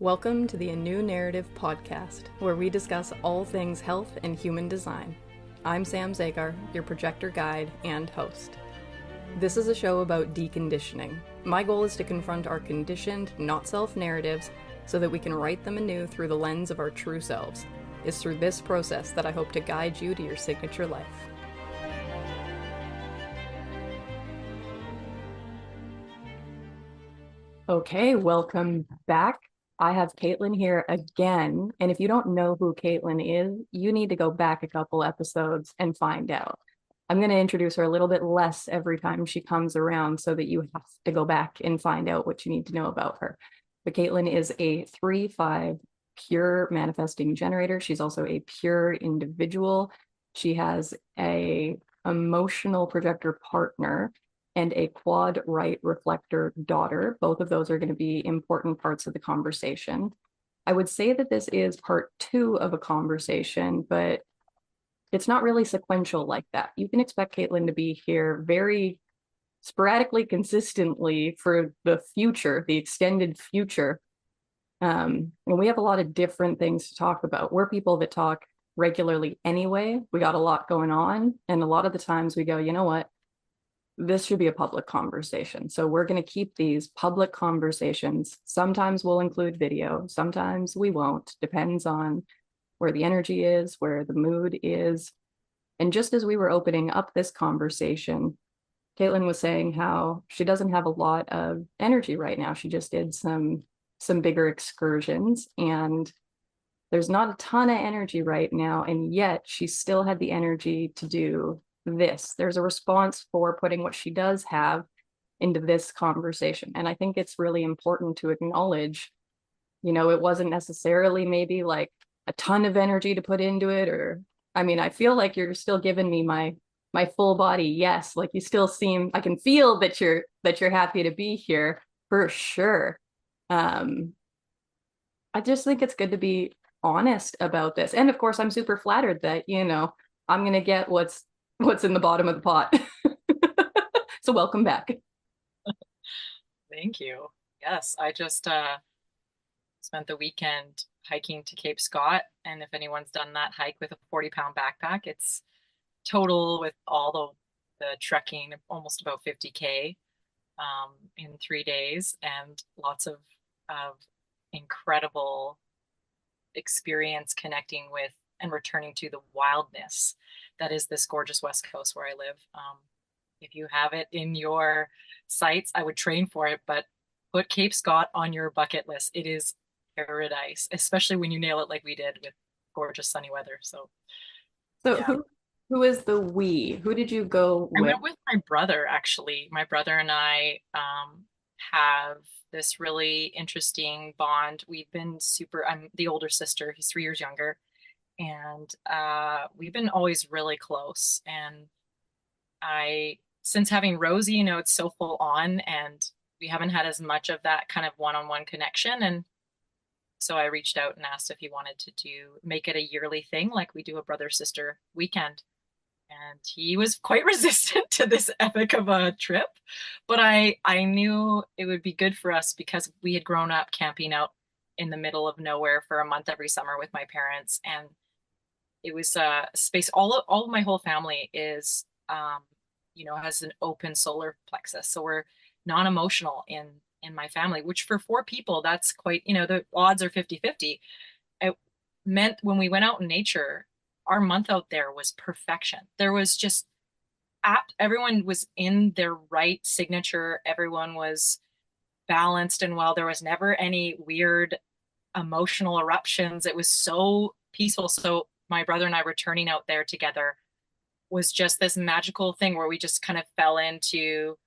Welcome to the A New Narrative podcast, where we discuss all things health and human design. I'm Sam Zagar, your projector guide and host. This is a show about deconditioning. My goal is to confront our conditioned, not self narratives so that we can write them anew through the lens of our true selves. It's through this process that I hope to guide you to your signature life. Okay, welcome back. I have Kaitlin here again, and if you don't know who Kaitlin is, you need to go back a couple episodes and find out. I'm going to introduce her a little bit less every time she comes around so that you have to go back and find out what you need to know about her. But Kaitlin is a 3-5 pure manifesting generator. She's also a pure individual. She has a emotional projector partner and a quad right reflector daughter. Both of those are going to be important parts of the conversation. I would say that this is part 2 of a conversation, but it's not really sequential like that. You can expect Kaitlin to be here very sporadically, consistently for the future, the extended future. And we have a lot of different things to talk about. We're people that talk regularly anyway. We got a lot going on. And a lot of the times we go, you know what? This should be a public conversation. So we're going to keep these public conversations. Sometimes we'll include video, sometimes we won't. Depends on where the energy is, where the mood is. And just as we were opening up this conversation, Kaitlin was saying how she doesn't have a lot of energy right now. She just did some bigger excursions, and there's not a ton of energy right now. And yet she still had the energy to do this. There's a response for putting what she does have into this conversation. And I think it's really important to acknowledge, you know, it wasn't necessarily maybe like a ton of energy to put into it, or I mean, I feel like you're still giving me my full body yes. Like you still seem, I can feel that you're happy to be here for sure. I just think it's good to be honest about this. And of course, I'm super flattered that, you know, I'm gonna get what's in the bottom of the pot. So welcome back. Thank you. Yes, I just spent the weekend hiking to Cape Scott. And if anyone's done that hike with a 40-pound backpack, it's total with all the trekking, almost about 50K in 3 days, and lots of incredible experience connecting with and returning to the wildness that is this gorgeous West Coast where I live. If you have it in your sights, I would train for it, but put Cape Scott on your bucket list. It is paradise, especially when you nail it like we did with gorgeous sunny weather. So yeah. Who is the we? Who did you go with? I went with my brother, actually. My brother and I have this really interesting bond. We've been I'm the older sister. He's 3 years younger. And we've been always really close. And since having Rosie, you know, it's so full on, and we haven't had as much of that kind of one-on-one connection. And so I reached out and asked if he wanted to make it a yearly thing, like we do a brother-sister weekend. And he was quite resistant to this epic of a trip, but I knew it would be good for us because we had grown up camping out in the middle of nowhere for a month every summer with my parents, and it was a space. All of my whole family is, you know, has an open solar plexus, so we're non-emotional in my family, which for 4 people, that's quite, you know, the odds are 50-50. It meant when we went out in nature, our month out there was perfection. There was just everyone was in their right signature. Everyone was balanced and well. There was never any weird emotional eruptions. It was so peaceful. So my brother and I returning out there together was just this magical thing where we just kind of fell into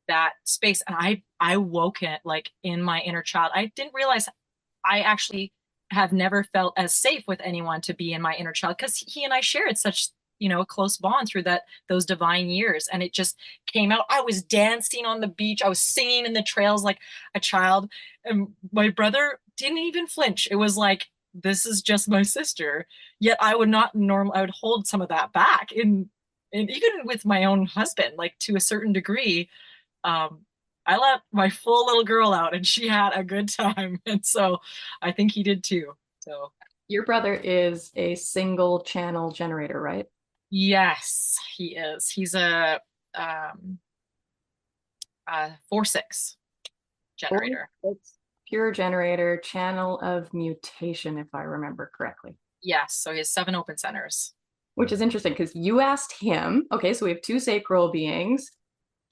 that space. And I woke it like in my inner child. I didn't realize I actually have never felt as safe with anyone to be in my inner child, because he and I shared such, you know, a close bond through those divine years. And it just came out. I was dancing on the beach. I was singing in the trails like a child. And my brother didn't even flinch. It was like, this is just my sister. Yet I would not I would hold some of that back. And even with my own husband, like to a certain degree, I let my full little girl out and she had a good time. And so I think he did too. So Your brother is a single channel generator, right? yes, he is. He's um, a 4/6 Or generator. it's pure generator, channel of mutation, if I remember correctly. Yes, so he has 7 open centers. Which is interesting because you asked him, okay, so we have two sacral beings.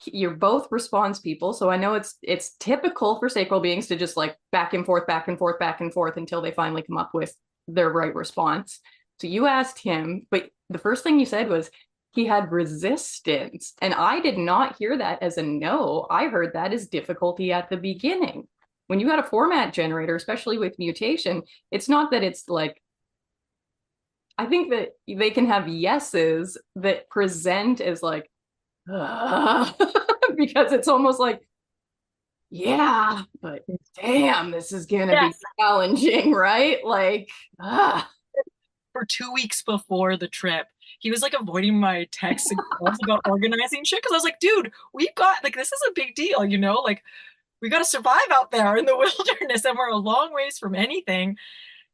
You're both response people, so I know it's typical for sacral beings to just like back and forth, back and forth, back and forth until they finally come up with their right response. So you asked him, but the first thing you said was he had resistance, and I did not hear that as a no. I heard that as difficulty at the beginning. When you got a format generator, especially with mutation, it's not that it's like, I think that they can have yeses that present as like, because it's almost like, yeah, but damn, this is gonna be Yes. challenging, right? Like, For 2 weeks before the trip, he was like avoiding my texts and calls about organizing shit because I was like, dude, we've got like this is a big deal, you know? Like we got to survive out there in the wilderness and we're a long ways from anything.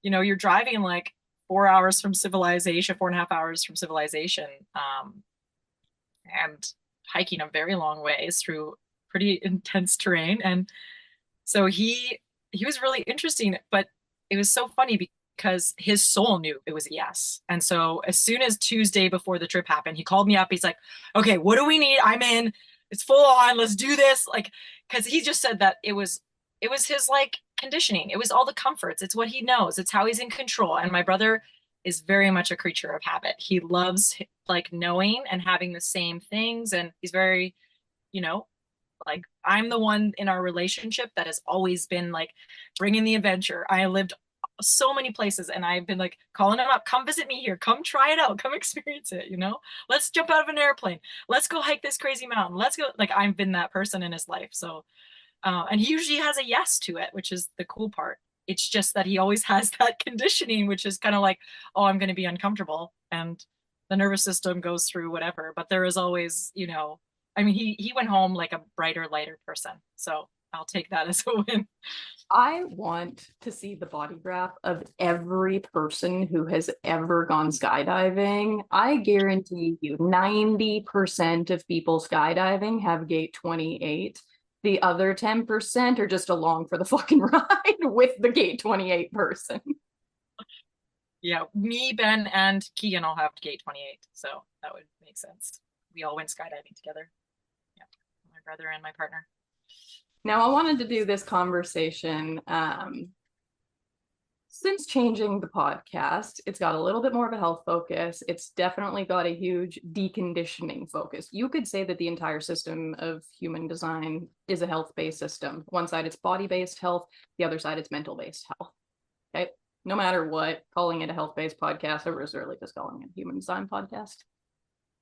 You know, you're driving like 4 hours from civilization, 4.5 hours from civilization, and hiking a very long ways through pretty intense terrain. And so he was really interesting, but it was so funny because his soul knew it was a yes. And so as soon as Tuesday before the trip happened, he called me up. He's like, "Okay, what do we need? I'm in. It's full on. Let's do this." Like, because he just said that it was his like conditioning. It was all the comforts. It's what he knows. It's how he's in control. And my brother is very much a creature of habit. He loves like knowing and having the same things, and he's very, you know, like I'm the one in our relationship that has always been like bringing the adventure. I lived so many places and I've been like calling him up, come visit me here, come try it out, come experience it, you know? Let's jump out of an airplane. Let's go hike this crazy mountain. Let's go. Like I've been that person in his life. So and he usually has a yes to it, which is the cool part. It's just that he always has that conditioning, which is kind of like, oh, I'm going to be uncomfortable. And the nervous system goes through whatever. But there is always, you know, I mean, he went home like a brighter, lighter person. So I'll take that as a win. I want to see the body graph of every person who has ever gone skydiving. I guarantee you 90% of people skydiving have gate 28. The other 10% are just along for the fucking ride with the gate 28 person. Yeah, me, Ben, and Keegan all have gate 28. So that would make sense. We all went skydiving together. Yeah, my brother and my partner. Now, I wanted to do this conversation since changing the podcast. It's got a little bit more of a health focus. It's definitely got a huge deconditioning focus. You could say that the entire system of human design is a health-based system. One side it's body-based health, the other side it's mental-based health. Okay. No matter what, calling it a health-based podcast, or was really just calling it a human design podcast.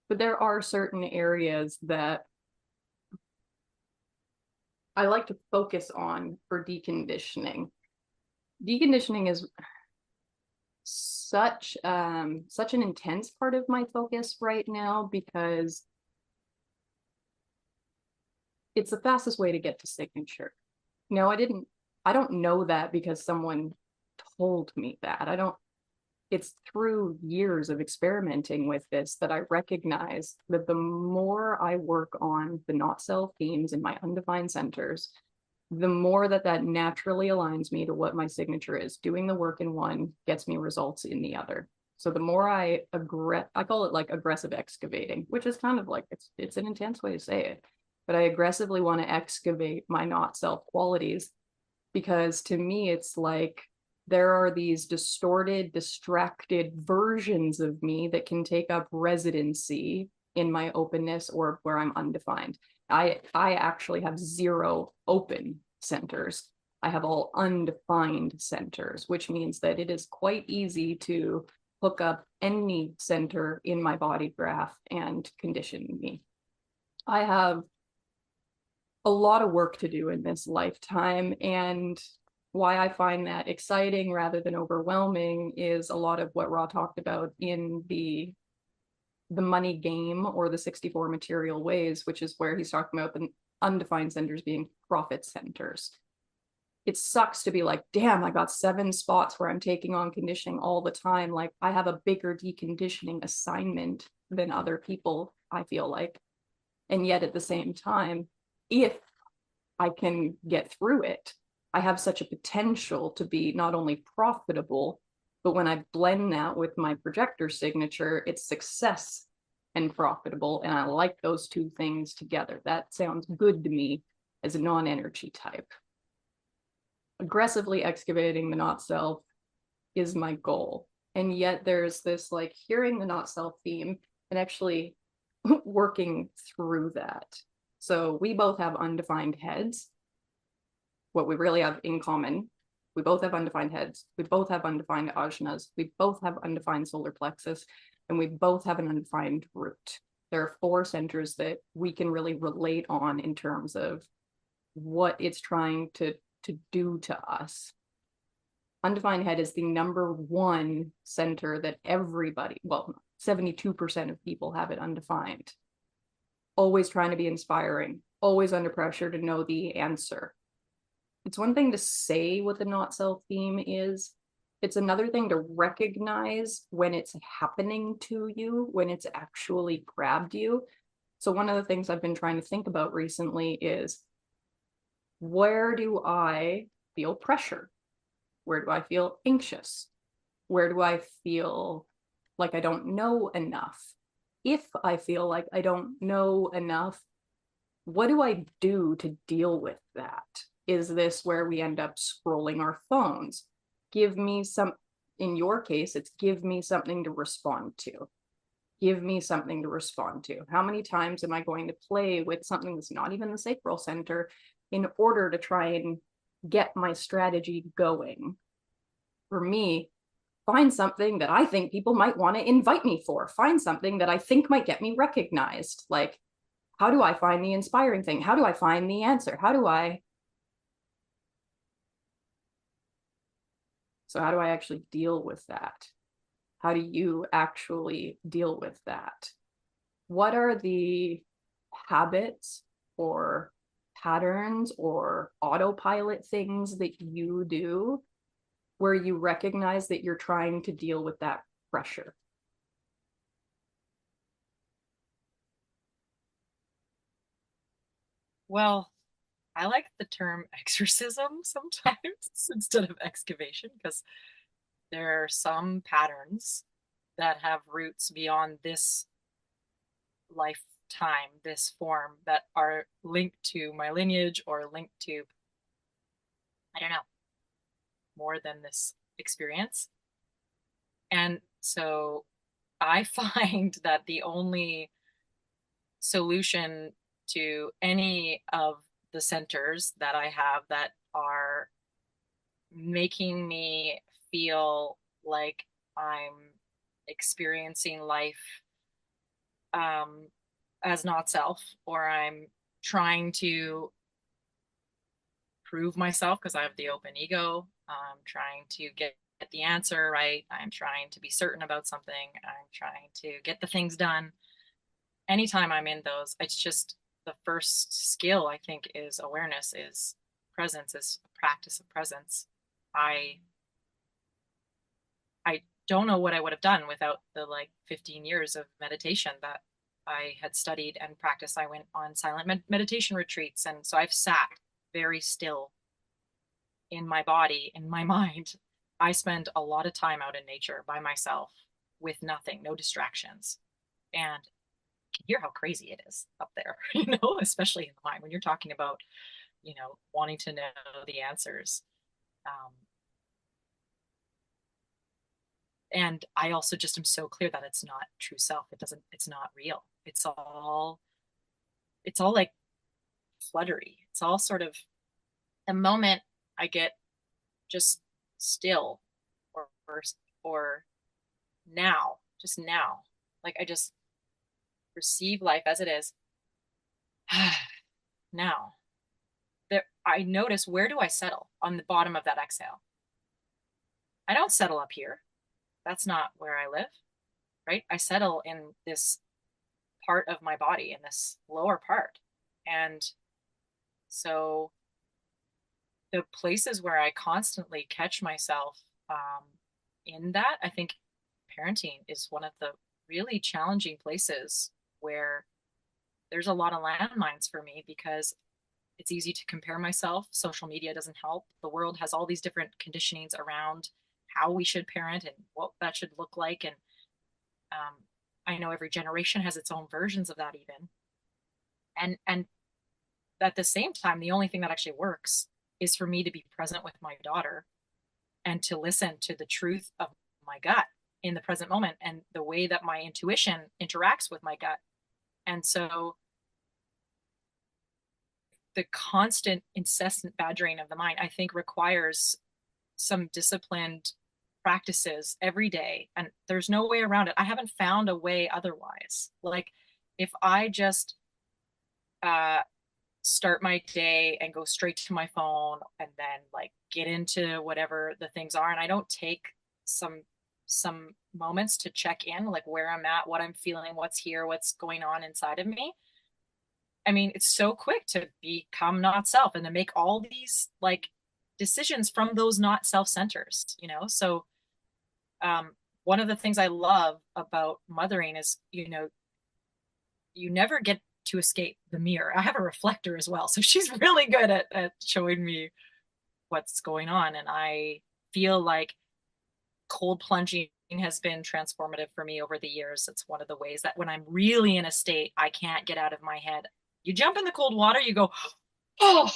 But there are certain areas that I like to focus on for deconditioning. Deconditioning is such an intense part of my focus right now because it's the fastest way to get to signature. No, I don't know that because someone told me that. It's through years of experimenting with this that I recognize that the more I work on the not self themes in my undefined centers, the more that naturally aligns me to what my signature is. Doing the work in one gets me results in the other. So the more I call it like aggressive excavating, which is kind of like, it's an intense way to say it, but I aggressively want to excavate my not self qualities, because to me, it's like there are these distorted, distracted versions of me that can take up residency in my openness or where I'm undefined. I actually have 0 open centers. I have all undefined centers, which means that it is quite easy to hook up any center in my body graph and condition me. I have a lot of work to do in this lifetime, and why I find that exciting rather than overwhelming is a lot of what Ra talked about in the money game, or the 64 material ways, which is where he's talking about the undefined centers being profit centers. It sucks to be like, damn, I got 7 spots where I'm taking on conditioning all the time. Like, I have a bigger deconditioning assignment than other people, I feel like. And yet at the same time, if I can get through it, I have such a potential to be not only profitable, but when I blend that with my projector signature, it's success and profitable. And I like those two things together. That sounds good to me as a non-energy type. Aggressively excavating the not self is my goal. And yet there's this like hearing the not self theme and actually working through that. So we both have undefined heads. What we really have in common, we both have undefined heads. We both have undefined ajnas. We both have undefined solar plexus, and we both have an undefined root. There are 4 centers that we can really relate on in terms of what it's trying to do to us. Undefined head is the #1 center that everybody, well, 72% of people have it undefined. Always trying to be inspiring, always under pressure to know the answer. It's one thing to say what the not self theme is. It's another thing to recognize when it's happening to you, when it's actually grabbed you. So one of the things I've been trying to think about recently is, where do I feel pressure? Where do I feel anxious? Where do I feel like I don't know enough? If I feel like I don't know enough, what do I do to deal with that? Is this where we end up scrolling our phones? Give me some, in your case, it's give me something to respond to. Give me something to respond to. How many times am I going to play with something that's not even the sacral center in order to try and get my strategy going? For me, find something that I think people might want to invite me for. Find something that I think might get me recognized. Like, how do I find the inspiring thing? How do I find the answer? So how do I actually deal with that? How do you actually deal with that? What are the habits or patterns or autopilot things that you do where you recognize that you're trying to deal with that pressure? Well, I like the term exorcism sometimes instead of excavation, because there are some patterns that have roots beyond this lifetime, this form, that are linked to my lineage or linked to, I don't know, more than this experience. And so I find that the only solution to any of the centers that I have that are making me feel like I'm experiencing life um, as not self, or I'm trying to prove myself because I have the open ego. I'm trying to get the answer right. I'm trying to be certain about something. I'm trying to get the things done. Anytime I'm in those, it's just the first skill, I think, is awareness, is presence, is a practice of presence. I I don't know what I would have done without the like 15 years of meditation that I had studied and practiced. I went on silent meditation retreats, and so I've sat very still in my body, in my mind. I spend a lot of time out in nature by myself with nothing, no distractions. And hear how crazy it is up there, especially in the mind when you're talking about, wanting to know the answers. Um, and I also just am so clear that it's not true self. It's not real. It's all like fluttery. It's all sort of the moment I get just still, or now, just now, like I just receive life as it is. Now there, I notice, where do I settle on the bottom of that exhale? I don't settle up here. That's not where I live, right? I settle in this part of my body, in this lower part. And So the places where I constantly catch myself in that, I think parenting is one of the really challenging places where there's a lot of landmines for me because it's easy to compare myself. Social media doesn't help. The world has all these different conditionings around how we should parent and what that should look like. And um, I know every generation has its own versions of that even. And at the same time, the only thing that actually works is for me to be present with my daughter and to listen to the truth of my gut in the present moment and the way that my intuition interacts with my gut. And so the constant, incessant badgering of the mind, I think, requires some disciplined practices every day. And there's no way around it. I haven't found a way otherwise. Like, if I just uh, start my day and go straight to my phone and then like get into whatever the things are, and I don't take some moments to check in, like where I'm at, what I'm feeling, what's here, what's going on inside of me. I mean, it's so quick to become not self and to make all these like decisions from those not self centers, you know? So, one of the things I love about mothering is, you know, you never get to escape the mirror. I have a reflector as well. So she's really good at showing me what's going on. And I feel like cold plunging has been transformative for me over the years. It's one of the ways that when I'm really in a state I can't get out of my head, you jump in the cold water, you go, oh,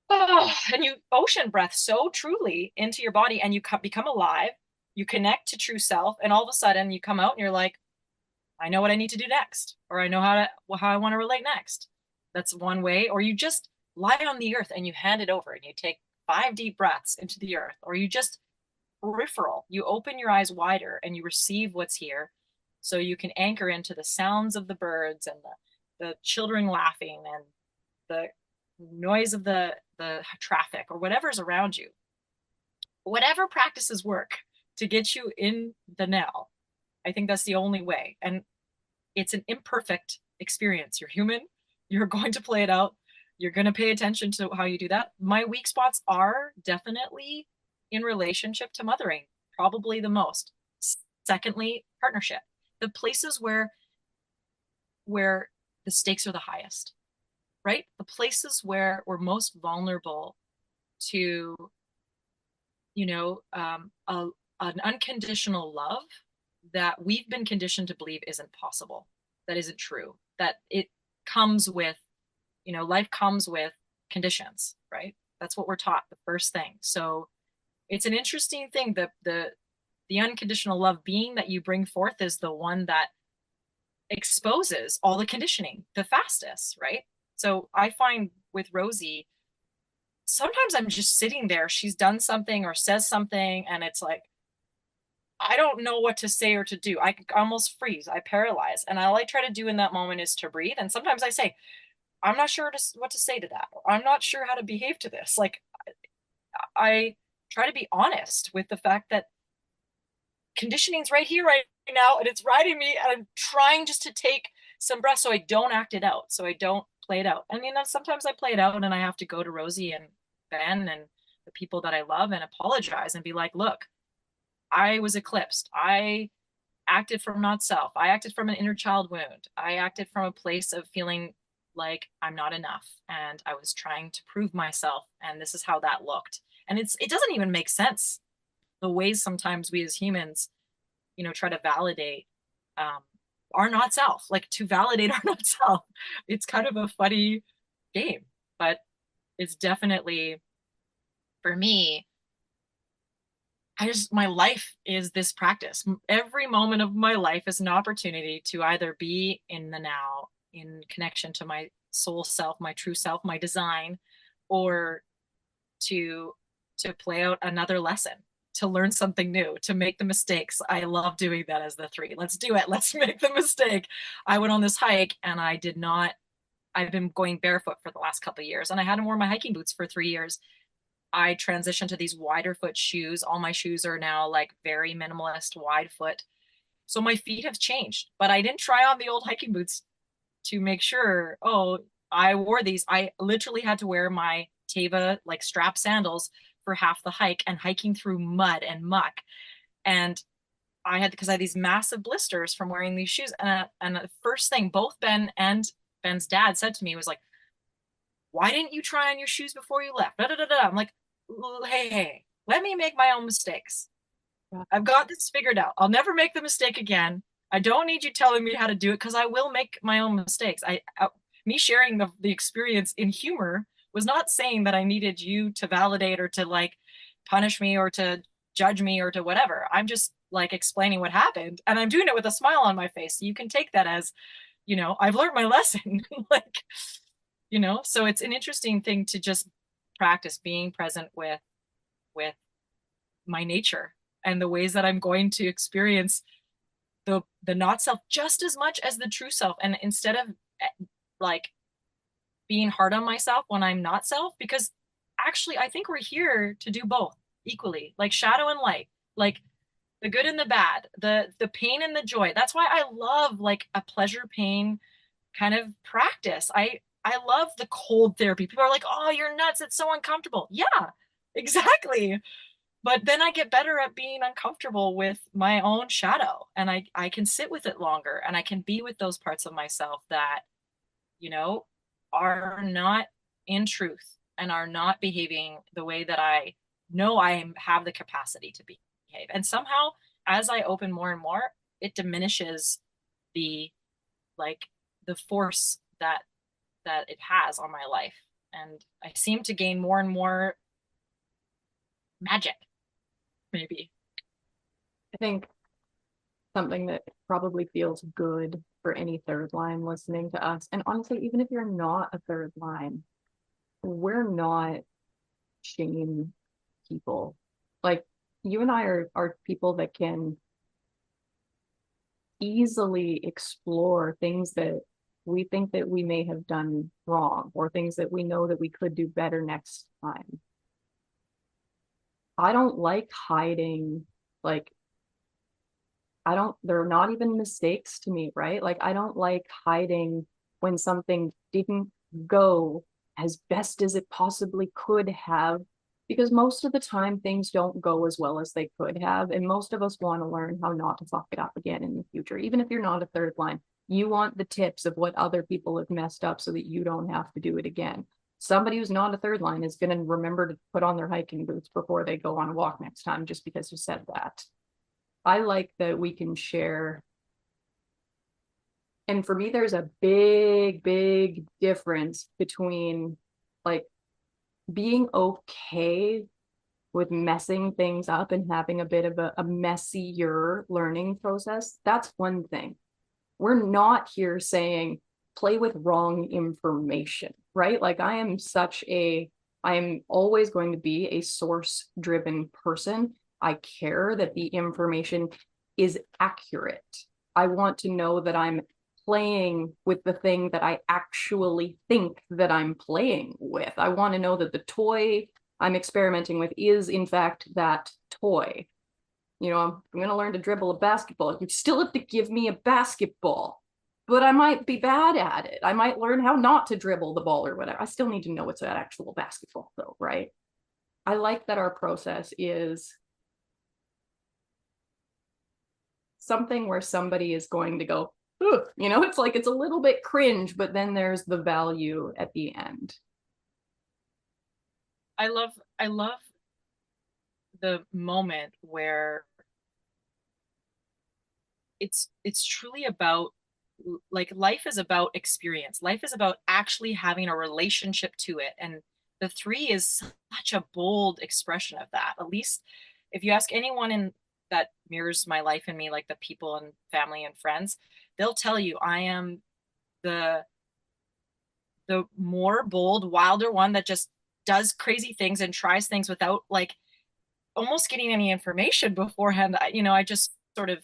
oh, and you ocean breath so truly into your body and you become alive. You connect to true self, and all of a sudden you come out and you're like, I know what I need to do next, or I know how I want to relate next. That's one way. Or you just lie on the earth and you hand it over and you take 5 deep breaths into the earth, or you just peripheral. You open your eyes wider and you receive what's here, so you can anchor into the sounds of the birds and the children laughing and the noise of the traffic or whatever's around you. Whatever practices work to get you in the now. I think that's the only way. And it's an imperfect experience. You're human. You're going to play it out. You're going to pay attention to how you do that. My weak spots are definitely in relationship to mothering, probably the most. Secondly, partnership. The places where the stakes are the highest, right? The places where we're most vulnerable to, you know, an unconditional love that we've been conditioned to believe isn't possible, that isn't true, that it comes with, you know, life comes with conditions, right? That's what we're taught, the first thing. So it's an interesting thing. The unconditional love being that you bring forth is the one that exposes all the conditioning the fastest, right? So I find with Rosie, sometimes I'm just sitting there, she's done something or says something, and it's like, I don't know what to say or to do. I almost freeze. I paralyze. And all I try to do in that moment is to breathe. And sometimes I say, I'm not sure what to say to that. Or, I'm not sure how to behave to this. Like, I try to be honest with the fact that conditioning's right here, right now, and it's riding me. And I'm trying just to take some breath so I don't act it out, so I don't play it out. And, you know, sometimes I play it out and I have to go to Rosie and Ben and the people that I love and apologize and be like, look, I was eclipsed. I acted from not self. I acted from an inner child wound. I acted from a place of feeling like I'm not enough. And I was trying to prove myself. And this is how that looked. And it doesn't even make sense. The ways sometimes we as humans, you know, try to validate um, our not self, like to validate our not self. It's kind of a funny game, but it's definitely, for me, my life is this practice. Every moment of my life is an opportunity to either be in the now, in connection to my soul self, my true self, my design, or to play out another lesson, to learn something new, to make the mistakes. I love doing that as the three. Let's do it. Let's make the mistake. I went on this hike and I did not, I've been going barefoot for the last couple of years and I hadn't worn my hiking boots for 3 years. I transitioned to these wider foot shoes. All my shoes are now like very minimalist, wide foot. So my feet have changed, but I didn't try on the old hiking boots to make sure, oh, I wore these. I literally had to wear my Teva like strap sandals for half the hike and hiking through mud and muck. And I had, because I had these massive blisters from wearing these shoes. And the first thing both Ben and Ben's dad said to me was like, why didn't you try on your shoes before you left? Da, da, da, da. I'm like, hey, let me make my own mistakes. Yeah. I've got this figured out. I'll never make the mistake again. I don't need you telling me how to do it because I will make my own mistakes. Me sharing the experience in humor was not saying that I needed you to validate or to like punish me or to judge me or to whatever. I'm just like explaining what happened and I'm doing it with a smile on my face. So you can take that as, I've learned my lesson. Like, so it's an interesting thing to just practice being present with my nature and the ways that I'm going to experience the not self just as much as the true self. And instead of like being hard on myself when I'm not self, because actually I think we're here to do both equally, like shadow and light, like the good and the bad, the pain and the joy. That's why I love like a pleasure pain kind of practice. I love the cold therapy. People are like, "Oh, you're nuts. It's so uncomfortable." Yeah, exactly. But then I get better at being uncomfortable with my own shadow and I can sit with it longer and I can be with those parts of myself that, you know, are not in truth and are not behaving the way that I know I have the capacity to behave. And somehow as I open more and more, it diminishes the like the force that it has on my life. And I seem to gain more and more magic, maybe. I think something that probably feels good for any third line listening to us, and honestly, even if you're not a third line, we're not shame people. Like you and I are people that can easily explore things that we think that we may have done wrong or things that we know that we could do better next time. I don't like hiding, like, I don't, they're not even mistakes to me, right? Like, I don't like hiding when something didn't go as best as it possibly could have, because most of the time things don't go as well as they could have. And most of us want to learn how not to fuck it up again in the future. Even if you're not a third line, you want the tips of what other people have messed up so that you don't have to do it again. Somebody who's not a third line is going to remember to put on their hiking boots before they go on a walk next time just because you said that. I like that we can share. And for me, there's a big, big difference between like being okay with messing things up and having a bit of a messier learning process. That's one thing. We're not here saying play with wrong information, right? Like I am always going to be a source driven person. I care that the information is accurate. I want to know that I'm playing with the thing that I actually think that I'm playing with. I want to know that the toy I'm experimenting with is, in fact, that toy. I'm going to learn to dribble a basketball. You still have to give me a basketball, but I might be bad at it. I might learn how not to dribble the ball or whatever. I still need to know it's an actual basketball, though, right? I like that our process is something where somebody is going to go, it's like it's a little bit cringe, but then there's the value at the end. I love the moment where it's truly about like life is about experience. Life is about actually having a relationship to it. And the three is such a bold expression of that. At least if you ask anyone in that mirrors my life and me, like the people and family and friends, they'll tell you I am the the more bold, wilder one that just does crazy things and tries things without like almost getting any information beforehand. I just sort of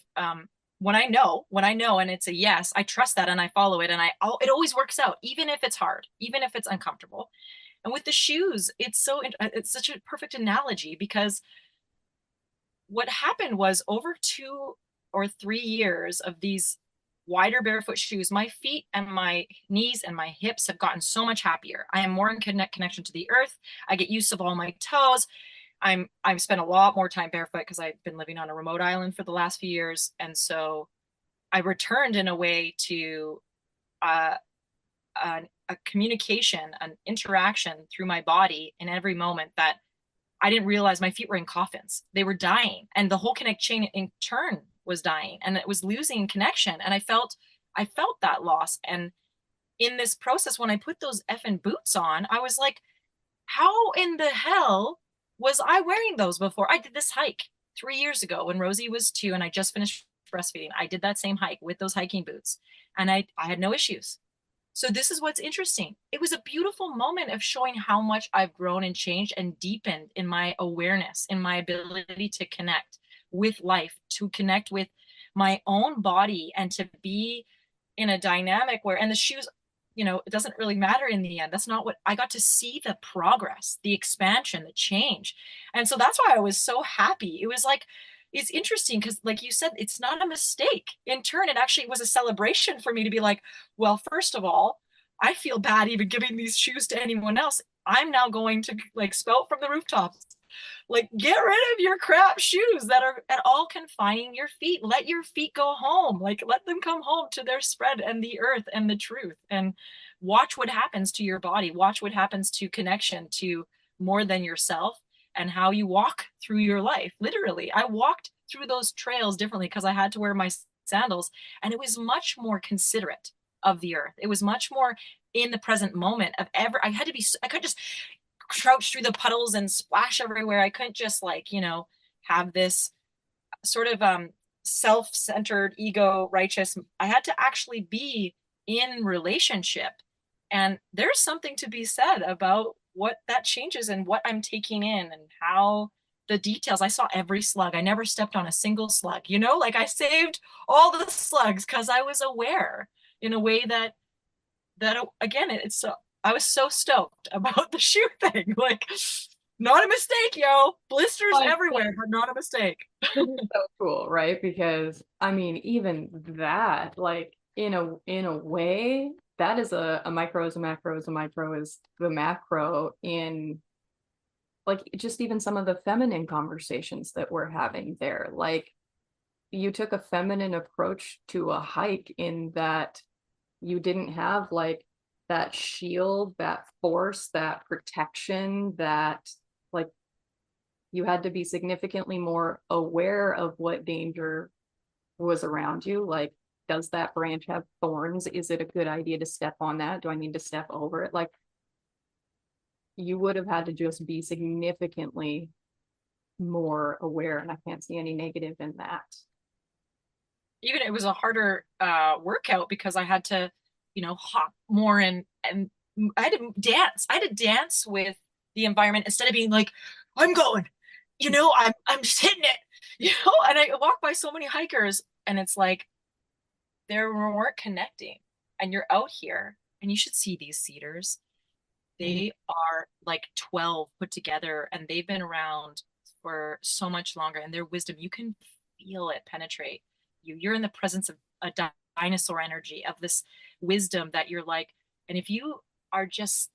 when I know and it's a yes, I trust that and I follow it and it always works out, even if it's hard, even if it's uncomfortable. And with the shoes, it's such a perfect analogy because what happened was over 2 or 3 years of these wider barefoot shoes, my feet and my knees and my hips have gotten so much happier. I am more in connection to the earth. I get use of all my toes. I've spent a lot more time barefoot because I've been living on a remote island for the last few years. And so I returned in a way to uh, a communication, an interaction through my body in every moment that I didn't realize my feet were in coffins. They were dying, and the whole connect chain in turn was dying, and it was losing connection. And I felt that loss. And in this process, when I put those effing boots on, I was like, how in the hell was I wearing those before? I did this hike 3 years ago when Rosie was 2 and I just finished breastfeeding. I did that same hike with those hiking boots, and I had no issues. So this is what's interesting. It was a beautiful moment of showing how much I've grown and changed and deepened in my awareness, in my ability to connect with life, to connect with my own body, and to be in a dynamic where, and the shoes, it doesn't really matter in the end. That's not what I got to see, the progress, the expansion, the change. And so that's why I was so happy. It was like, it's interesting because, like you said, it's not a mistake. In turn, it actually was a celebration for me to be like, well, first of all, I feel bad even giving these shoes to anyone else. I'm now going to like spout from the rooftops, like, get rid of your crap shoes that are at all confining your feet. Let your feet go home. Like, let them come home to their spread and the earth and the truth. And watch what happens to your body. Watch what happens to connection to more than yourself and how you walk through your life. Literally, I walked through those trails differently because I had to wear my sandals, and it was much more considerate of the earth. It was much more in the present moment of ever. I could just crouch through the puddles and splash everywhere. I couldn't just like, have this sort of self-centered, ego righteous. I had to actually be in relationship. And there's something to be said about what that changes and what I'm taking in and how the details. I saw every slug. I never stepped on a single slug, like I saved all the slugs because I was aware in a way that again, it's so, I was so stoked about the shoe thing. Like, not a mistake, yo. Blisters Like, everywhere, but not a mistake. this is so cool, right? Because I mean, even that, like in a way, that is a micro is a macro is a micro is the macro in like just even some of the feminine conversations that we're having there. Like you took a feminine approach to a hike in that you didn't have like that shield, that force, that protection, that like you had to be significantly more aware of what danger was around you. Like, does that branch have thorns? Is it a good idea to step on that? Do I need to step over it? Like, you would have had to just be significantly more aware, and I can't see any negative in that. Even it was a harder workout because I had to, hop more and I had to dance. I had to dance with the environment instead of being like, I'm going, I'm just hitting it, and I walk by so many hikers and it's like they weren't connecting. And you're out here and you should see these cedars. They are like 12 put together and they've been around for so much longer, and their wisdom, you can feel it penetrate you. You're in the presence of a dinosaur energy, of this wisdom that you're like, and if you are just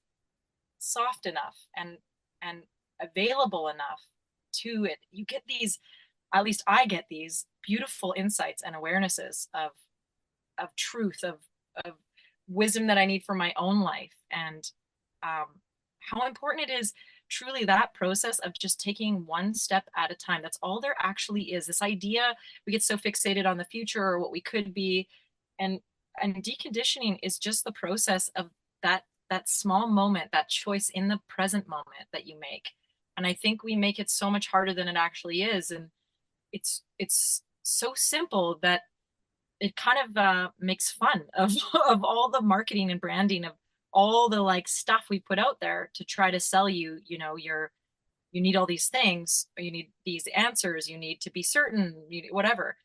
soft enough and available enough to it, you get these, at least I get these beautiful insights and awarenesses of truth, of wisdom that I need for my own life. And how important it is, truly, that process of just taking one step at a time. That's all there actually is. This idea, we get so fixated on the future or what we could be, and deconditioning is just the process of that small moment, that choice in the present moment that you make. And I think we make it so much harder than it actually is. And it's so simple that it kind of makes fun of of all the marketing and branding of all the like stuff we put out there to try to sell you, you need all these things, or you need these answers, you need to be certain, whatever.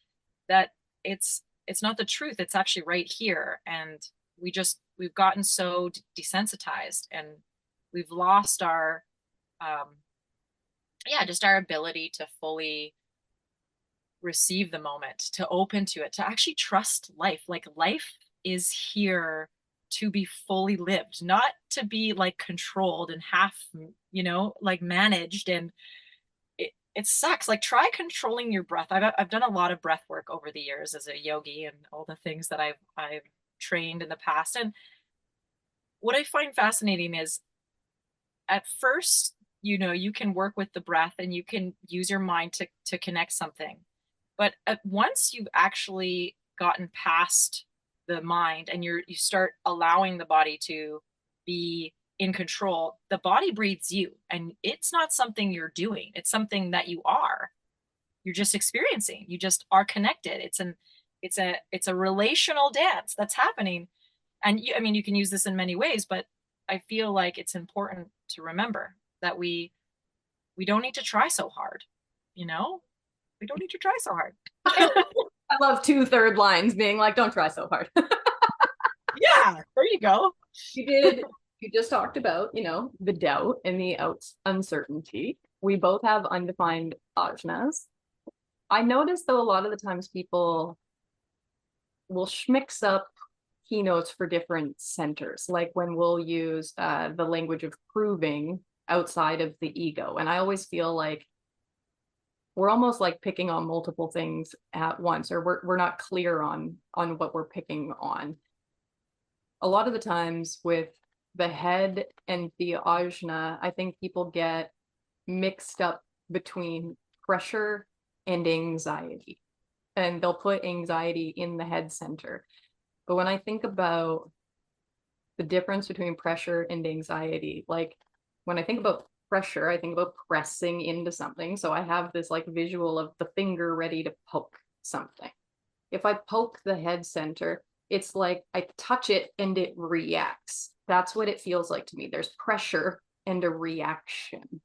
That it's not the truth. It's actually right here. And we've gotten so desensitized, and we've lost our yeah, just our ability to fully receive the moment, to open to it, to actually trust life. Like life is here to be fully lived, not to be like controlled and half, like managed. And it sucks. Like try controlling your breath. I've done a lot of breath work over the years as a yogi and all the things that I've trained in the past. And what I find fascinating is at first, you can work with the breath and you can use your mind to connect something. But once you've actually gotten past the mind and you start allowing the body to be in control, the body breathes you, and it's not something you're doing. It's something that you are. You're just experiencing. You just are connected. It's a relational dance that's happening. And I mean, you can use this in many ways, but I feel like it's important to remember that we don't need to try so hard, you know? We don't need to try so hard. I love 2/3 lines being like, don't try so hard. Yeah, there you go. You just talked about, the doubt and the uncertainty. We both have undefined ajnas. I notice though a lot of the times people will mix up keynotes for different centers, like when we'll use the language of proving outside of the ego. And I always feel like we're almost like picking on multiple things at once, or we're not clear on what we're picking on. A lot of the times with the head and the ajna, I think people get mixed up between pressure and anxiety, and they'll put anxiety in the head center. But when I think about the difference between pressure and anxiety, like when I think about pressure, I think about pressing into something. So I have this like visual of the finger ready to poke something. If I poke the head center, it's like I touch it and it reacts. That's what it feels like to me. There's pressure and a reaction.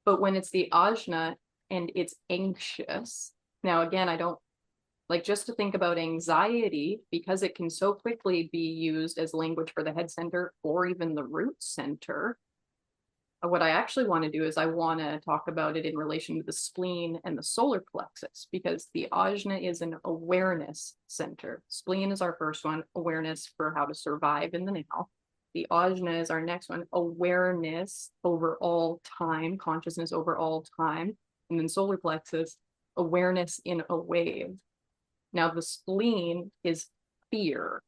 But when it's the ajna and it's anxious, now again, I don't like just to think about anxiety because it can so quickly be used as language for the head center or even the root center. What I actually want to do is I want to talk about it in relation to the spleen and the solar plexus, because the ajna is an awareness center. Spleen is our first one, awareness for how to survive in the now. The ajna is our next one, awareness over all time, consciousness over all time. And then solar plexus, awareness in a wave. Now the spleen is fear.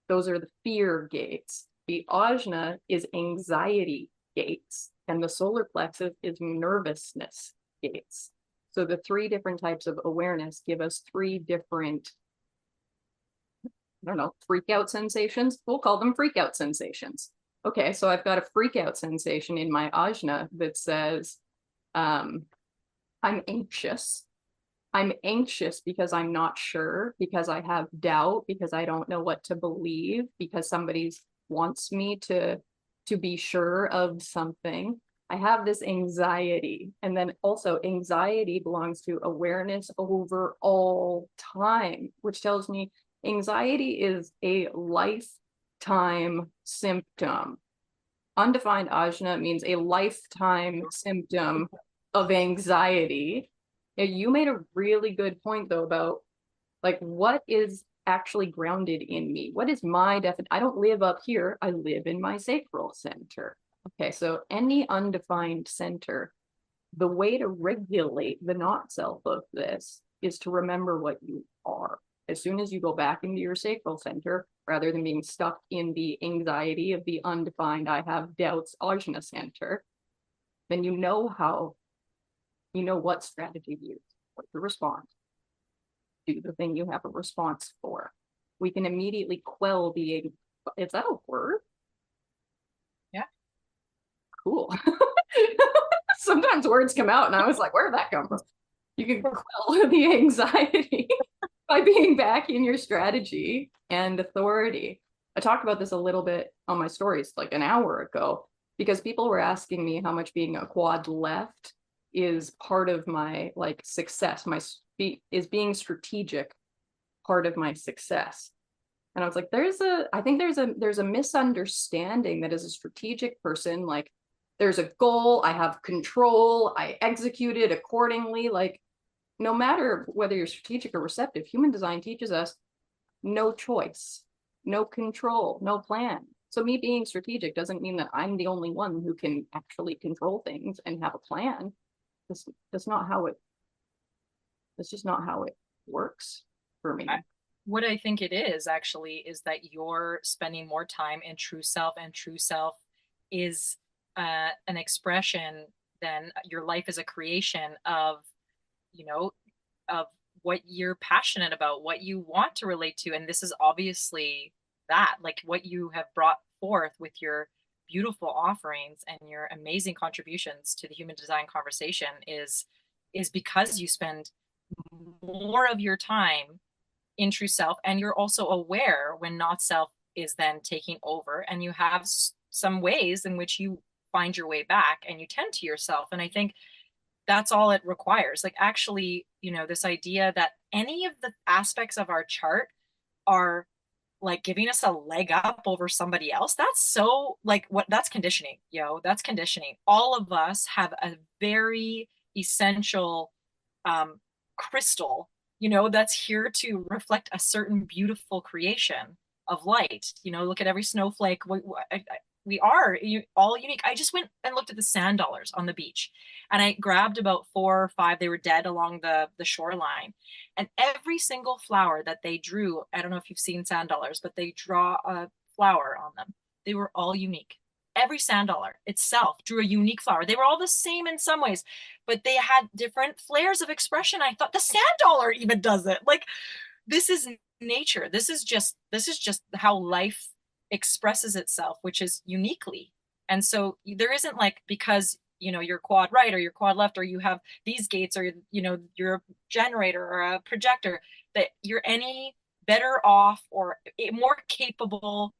Those are the fear gates. The ajna is anxiety gates, and the solar plexus is nervousness gates. So the three different types of awareness give us three different, I don't know, freak out sensations. We'll call them freak out sensations. Okay, so I've got a freak out sensation in my ajna that says, I'm anxious. I'm anxious because I'm not sure, because I have doubt, because I don't know what to believe, because somebody wants me to be sure of something. I have this anxiety. And then also anxiety belongs to awareness over all time, which tells me anxiety is a lifetime symptom. Undefined ajna means a lifetime symptom of anxiety. You made a really good point though about like what is actually grounded in me. What is my definition? I don't live up here. I live in my sacral center. Okay, so any undefined center, the way to regulate the not self of this is to remember what you are. As soon as you go back into your sacral center, rather than being stuck in the anxiety of the undefined, I have doubts, ajna center, then you know what strategy to use, what to respond, do the thing you have a response for. We can immediately quell the, is that a word? Yeah. Cool. Sometimes words come out and I was like, where did that come from? You can quell the anxiety by being back in your strategy and authority. I talked about this a little bit on my stories like an hour ago, because people were asking me how much being a quad left is part of my like success. Is being strategic part of my success? And I was like, I think there's a misunderstanding that as a strategic person, like there's a goal, I have control, I execute it accordingly. Like no matter whether you're strategic or receptive, human design teaches us no choice, no control, no plan. So me being strategic doesn't mean that I'm the only one who can actually control things and have a plan. That's not how it, that's just not how it works for I, me. what I think it is actually is that you're spending more time in true self, and true self is an expression. Then your life is a creation of, you know, of what you're passionate about, what you want to relate to. And this is obviously that, like what you have brought forth with your beautiful offerings and your amazing contributions to the human design conversation is because you spend more of your time in true self, and you're also aware when not self is then taking over, and you have some ways in which you find your way back and you tend to yourself. And I think that's all it requires. Like, actually, this idea that any of the aspects of our chart are like giving us a leg up over somebody else, that's so like what that's conditioning. That's conditioning. All of us have a very essential um crystal, that's here to reflect a certain beautiful creation of light. Look at every snowflake. We are all unique. I just went and looked at the sand dollars on the beach, and I grabbed about 4 or 5. They were dead along the shoreline, and every single flower that they drew, I don't know if you've seen sand dollars, but they draw a flower on them. They were all unique. Every sand dollar itself drew a unique flower. They were all the same in some ways, but they had different flares of expression. I thought the sand dollar even does it. Like, this is nature. This is just how life expresses itself, which is uniquely. And so there isn't like, because you're quad right or you're quad left, or you have these gates, or you're a generator or a projector, that you're any better off or more capable.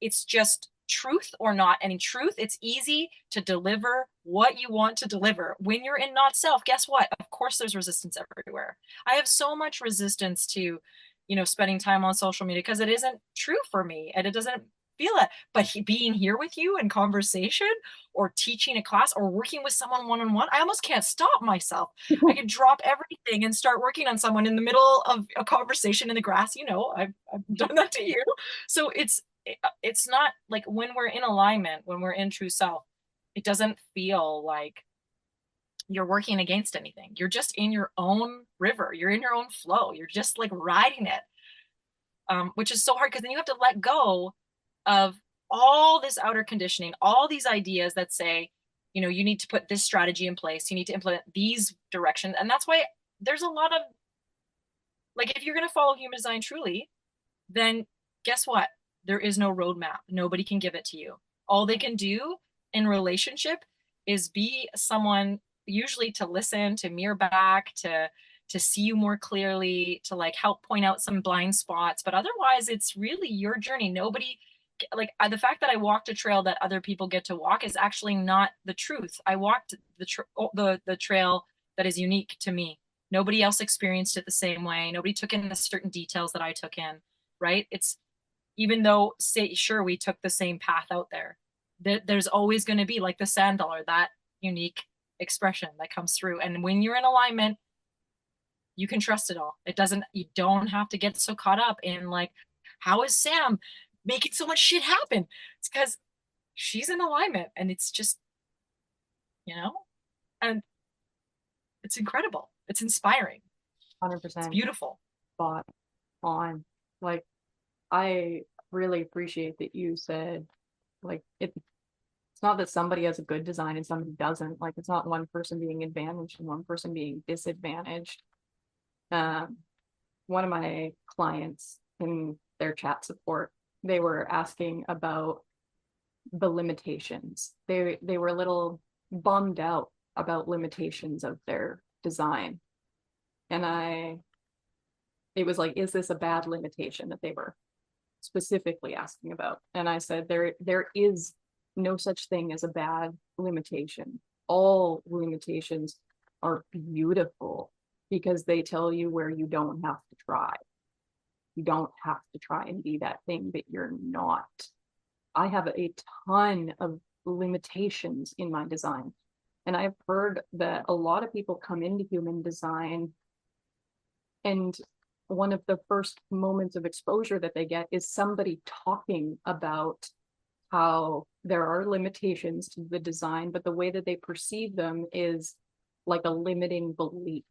It's just truth or not. And in truth, it's easy to deliver what you want to deliver. When you're in not self, guess what? Of course, there's resistance everywhere. I have so much resistance to, spending time on social media because it isn't true for me and it doesn't feel it. But being here with you in conversation, or teaching a class, or working with someone one on one, I almost can't stop myself. I could drop everything and start working on someone in the middle of a conversation in the grass. I've done that to you. So it's not like, when we're in alignment, when we're in true self, it doesn't feel like you're working against anything. You're just in your own river. You're in your own flow. You're just like riding it, which is so hard, because then you have to let go of all this outer conditioning, all these ideas that say, you need to put this strategy in place. You need to implement these directions. And that's why there's a lot of, like, if you're going to follow human design truly, then guess what? There is no roadmap. Nobody can give it to you. All they can do in relationship is be someone, usually to listen, to mirror back, to see you more clearly, to like help point out some blind spots. But otherwise, it's really your journey. Nobody, like, the fact that I walked a trail that other people get to walk is actually not the truth. I walked the trail that is unique to me. Nobody else experienced it the same way. Nobody took in the certain details that I took in, right? It's, even though, say, sure, we took the same path out there, there's always going to be, like the sand dollar, that unique expression that comes through. And when you're in alignment, you can trust it all. You don't have to get so caught up in like, how is Sam making so much shit happen? It's because she's in alignment, and it's just, and it's incredible. It's inspiring. It's 100% beautiful. spot on. Like, I really appreciate that you said, like, it's not that somebody has a good design and somebody doesn't. Like, it's not one person being advantaged and one person being disadvantaged. Um, One of my clients in their chat support, they were asking about the limitations. They were a little bummed out about limitations of their design. And it was like, is this a bad limitation that they were specifically asking about? And I said, there is no such thing as a bad limitation. All limitations are beautiful because they tell you where you don't have to try. You don't have to try and be that thing that you're not. I have a ton of limitations in my design. And I've heard that a lot of people come into human design And one of the first moments of exposure that they get is somebody talking about how there are limitations to the design, but the way that they perceive them is like a limiting belief.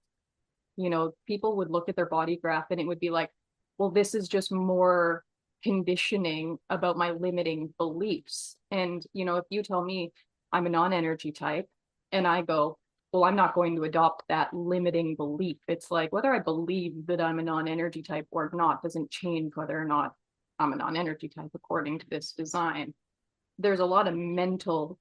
You know, people would look at their body graph and it would be like, well, this is just more conditioning about my limiting beliefs. And, you know, if you tell me I'm a non-energy type and I go, well, I'm not going to adopt that limiting belief. It's like whether I believe that I'm a non-energy type or not doesn't change whether or not I'm a non-energy type according to this design. There's a lot of mental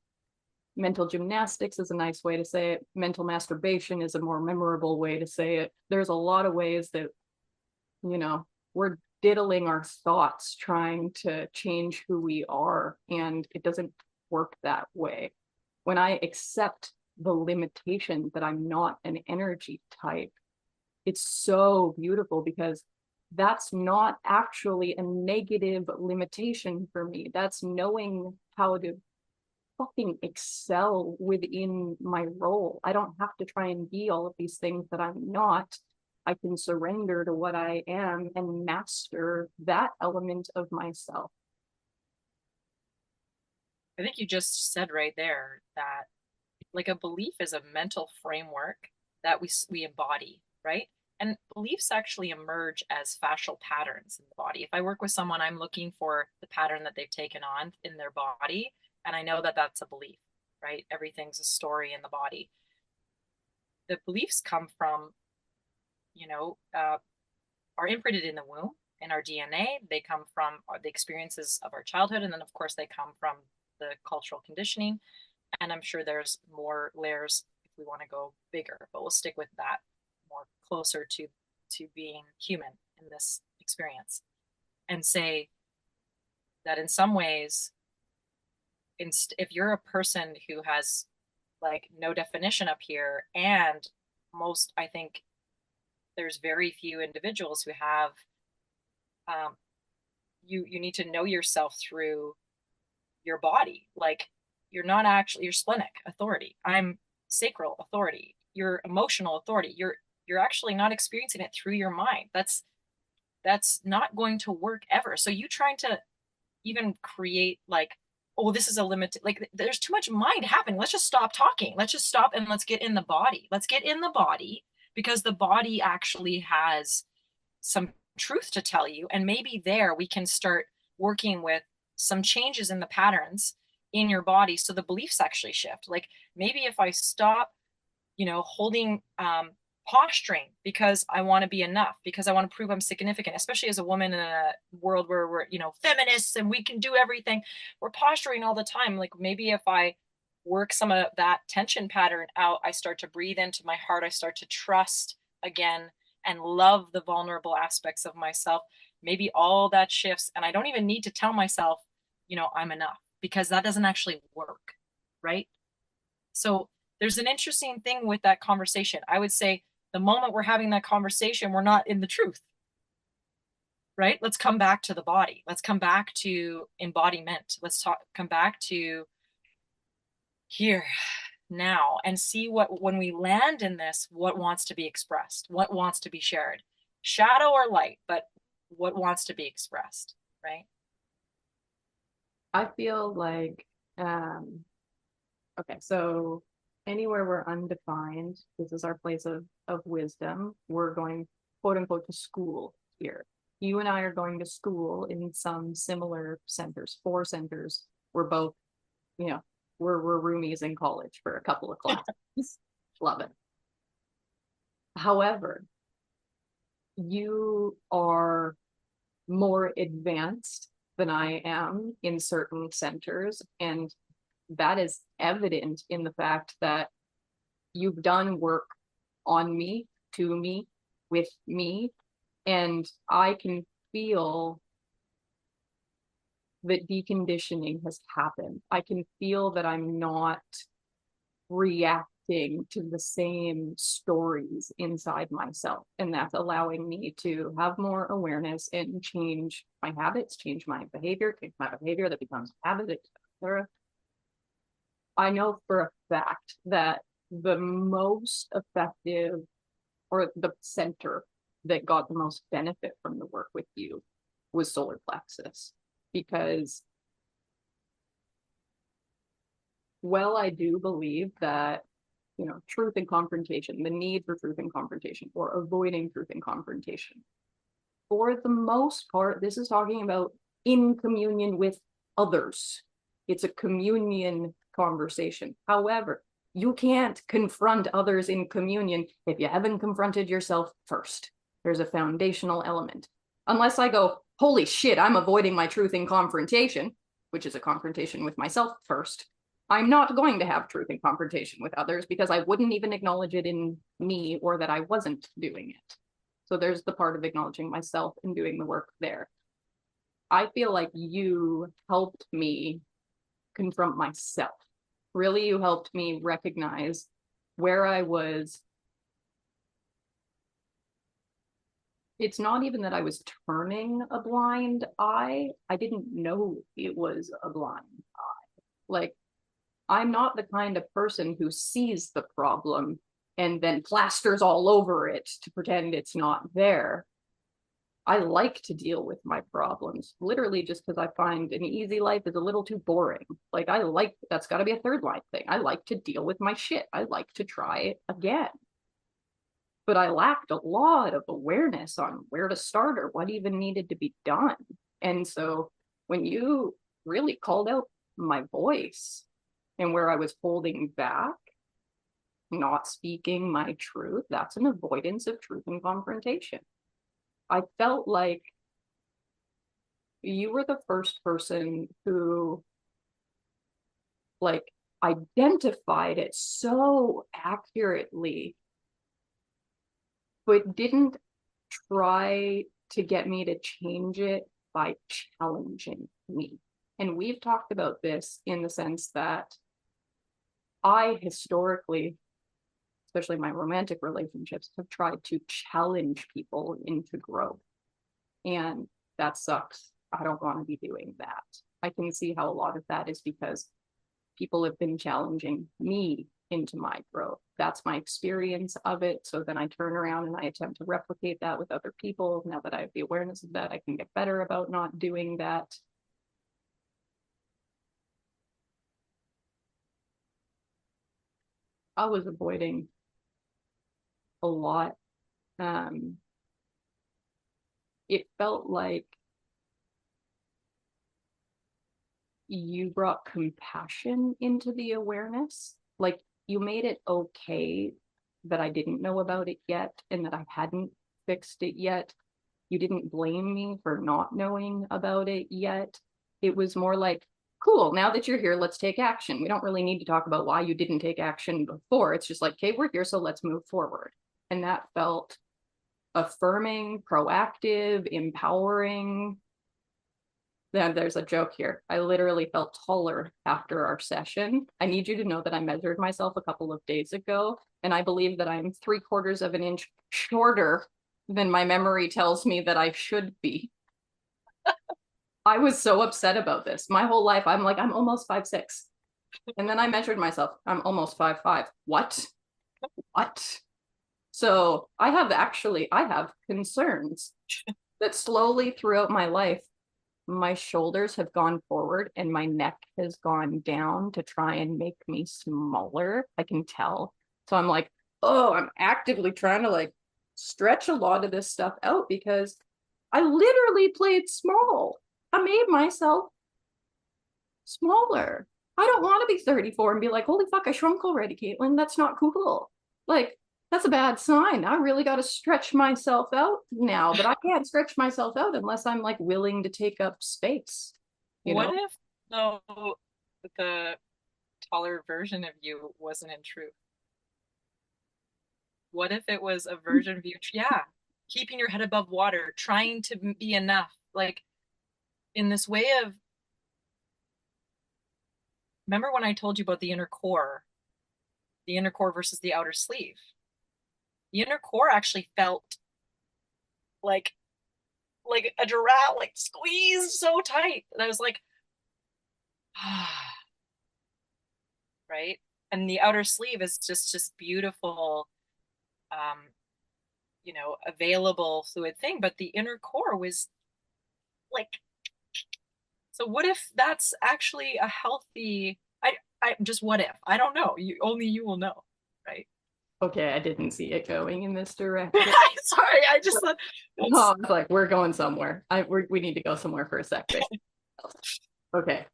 gymnastics is a nice way to say it. Mental masturbation is a more memorable way to say it. There's a lot of ways that, you know, we're diddling our thoughts trying to change who we are, and it doesn't work that way. When I accept the limitation that I'm not an energy type, it's so beautiful because that's not actually a negative limitation for me. That's knowing how to fucking excel within my role. I don't have to try and be all of these things that I'm not. I can surrender to what I am and master that element of myself. I think you just said right there that like a belief is a mental framework that we embody, right? And beliefs actually emerge as fascial patterns in the body. If I work with someone, I'm looking for the pattern that they've taken on in their body, and I know that that's a belief, right? Everything's a story in the body. The beliefs come from, you know, are imprinted in the womb in our DNA. They come from the experiences of our childhood, and then of course they come from the cultural conditioning. And I'm sure there's more layers if we want to go bigger, but we'll stick with that more closer to being human in this experience, and say that in some ways, if you're a person who has like no definition up here, and most, I think there's very few individuals who have, um, you need to know yourself through your body. Like you're not actually your splenic authority. I'm sacral authority. Your emotional authority. You're actually not experiencing it through your mind. That's not going to work ever. So you trying to even create like, oh, this is a limit. Like there's too much mind happening. Let's just stop talking. Let's just stop and let's get in the body. Let's get in the body because the body actually has some truth to tell you. And maybe there we can start working with some changes in the patterns in your body so the beliefs actually shift. Like maybe if I stop, holding posturing because I want to be enough, because I want to prove I'm significant, especially as a woman in a world where we're, feminists and we can do everything. We're posturing all the time. Like maybe if I work some of that tension pattern out, I start to breathe into my heart. I start to trust again and love the vulnerable aspects of myself. Maybe all that shifts. And I don't even need to tell myself, I'm enough, because that doesn't actually work. Right. So there's an interesting thing with that conversation. I would say the moment we're having that conversation, we're not in the truth. Right. Let's come back to the body. Let's come back to embodiment. Come back to here now and see when we land in this, what wants to be expressed, what wants to be shared, shadow or light, but what wants to be expressed. Right. I feel like, okay, so anywhere we're undefined, this is our place of wisdom. We're going, quote unquote, to school here. You and I are going to school in some similar centers, 4 centers. We're both, you know, we're roomies in college for a couple of classes. Love it. However, you are more advanced than I am in certain centers, and that is evident in the fact that you've done work on me, to me, with me, and I can feel that deconditioning has happened. I can feel that I'm not reacting to the same stories inside myself. And that's allowing me to have more awareness and change my habits, change my behavior that becomes a habit, etc. I know for a fact that the most effective, or the center that got the most benefit from the work with you was solar plexus, because I do believe that, truth and confrontation, the need for truth and confrontation, or avoiding truth and confrontation, for the most part, this is talking about in communion with others. It's a communion conversation. However, you can't confront others in communion if you haven't confronted yourself first. There's a foundational element. Unless I go, holy shit, I'm avoiding my truth in confrontation, which is a confrontation with myself first, I'm not going to have truth in confrontation with others, because I wouldn't even acknowledge it in me, or that I wasn't doing it. So there's the part of acknowledging myself and doing the work there. I feel like you helped me confront myself. Really, you helped me recognize where I was. It's not even that I was turning a blind eye. I didn't know it was a blind eye. Like, I'm not the kind of person who sees the problem and then plasters all over it to pretend it's not there. I like to deal with my problems, literally just because I find an easy life is a little too boring. Like, that's got to be a third line thing. I like to deal with my shit. I like to try it again. But I lacked a lot of awareness on where to start or what even needed to be done. And so when you really called out my voice and where I was holding back, not speaking my truth, that's an avoidance of truth and confrontation. I felt like you were the first person who, like, identified it so accurately, but didn't try to get me to change it by challenging me. And we've talked about this in the sense that I historically, especially my romantic relationships, have tried to challenge people into growth. And that sucks. I don't want to be doing that. I can see how a lot of that is because people have been challenging me into my growth. That's my experience of it. So then I turn around and I attempt to replicate that with other people. Now that I have the awareness of that, I can get better about not doing that. I was avoiding a lot. It felt like you brought compassion into the awareness. Like, you made it okay that I didn't know about it yet and that I hadn't fixed it yet. You didn't blame me for not knowing about it yet. It was more like, cool, now that you're here, let's take action. We don't really need to talk about why you didn't take action before. It's just like, okay, we're here, so let's move forward. And that felt affirming, proactive, empowering. Then there's a joke here. I literally felt taller after our session. I need you to know that I measured myself a couple of days ago, and I believe that I'm 3/4 of an inch shorter than my memory tells me that I should be. I was so upset about this. My whole life, I'm like, I'm almost 5'6". And then I measured myself. I'm almost 5'5". What? What? So I have concerns that slowly throughout my life, my shoulders have gone forward and my neck has gone down to try and make me smaller. I can tell. So I'm like, oh, I'm actively trying to like stretch a lot of this stuff out because I literally played small. I made myself smaller. I don't want to be 34 and be like, holy fuck, I shrunk already, Kaitlin. That's not cool. Like, that's a bad sign. I really got to stretch myself out now, but I can't stretch myself out unless I'm like willing to take up space, you What know? if though the taller version of you wasn't in truth? What if it was a version of you, yeah, keeping your head above water, trying to be enough, like in this way of, remember when I told you about the inner core versus the outer sleeve? The inner core actually felt like like a giraffe, like squeezed so tight. And I was like, ah, right? And the outer sleeve is just beautiful, um, available fluid thing, but the inner core was like, so what if that's actually a healthy, I just, what if? I don't know. Only you will know, right? Okay, I didn't see it going in this direction. Sorry, I just thought No, that's I was like, we're going somewhere. We need to go somewhere for a sec, babe. Okay.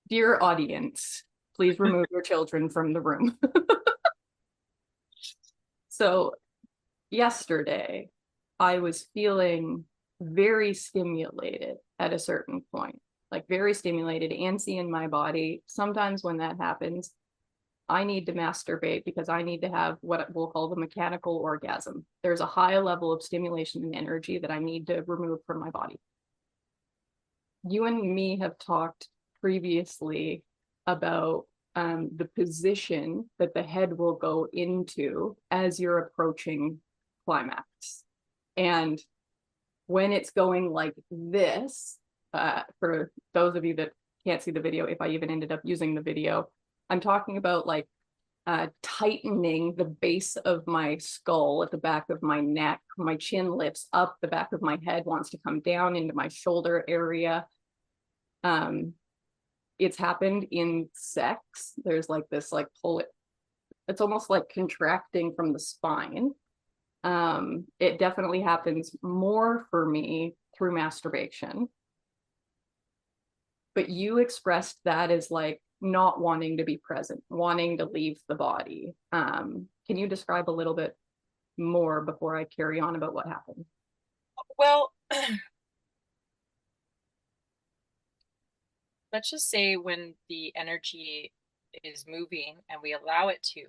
Dear audience, please remove your children from the room. So yesterday, I was feeling very stimulated at a certain point, like very stimulated, antsy in my body. Sometimes when that happens, I need to masturbate because I need to have what we'll call the mechanical orgasm. There's a high level of stimulation and energy that I need to remove from my body. You and me have talked previously about the position that the head will go into as you're approaching climax. And when it's going like this, for those of you that can't see the video, if I even ended up using the video, I'm talking about like tightening the base of my skull at the back of my neck. My chin lifts up, the back of my head wants to come down into my shoulder area. It's happened in sex. There's like this like pull it. It's almost like contracting from the spine. It definitely happens more for me through masturbation. But you expressed that as like not wanting to be present, wanting to leave the body. Can you describe a little bit more before I carry on about what happened? well. Let's just say when the energy is moving and we allow it to,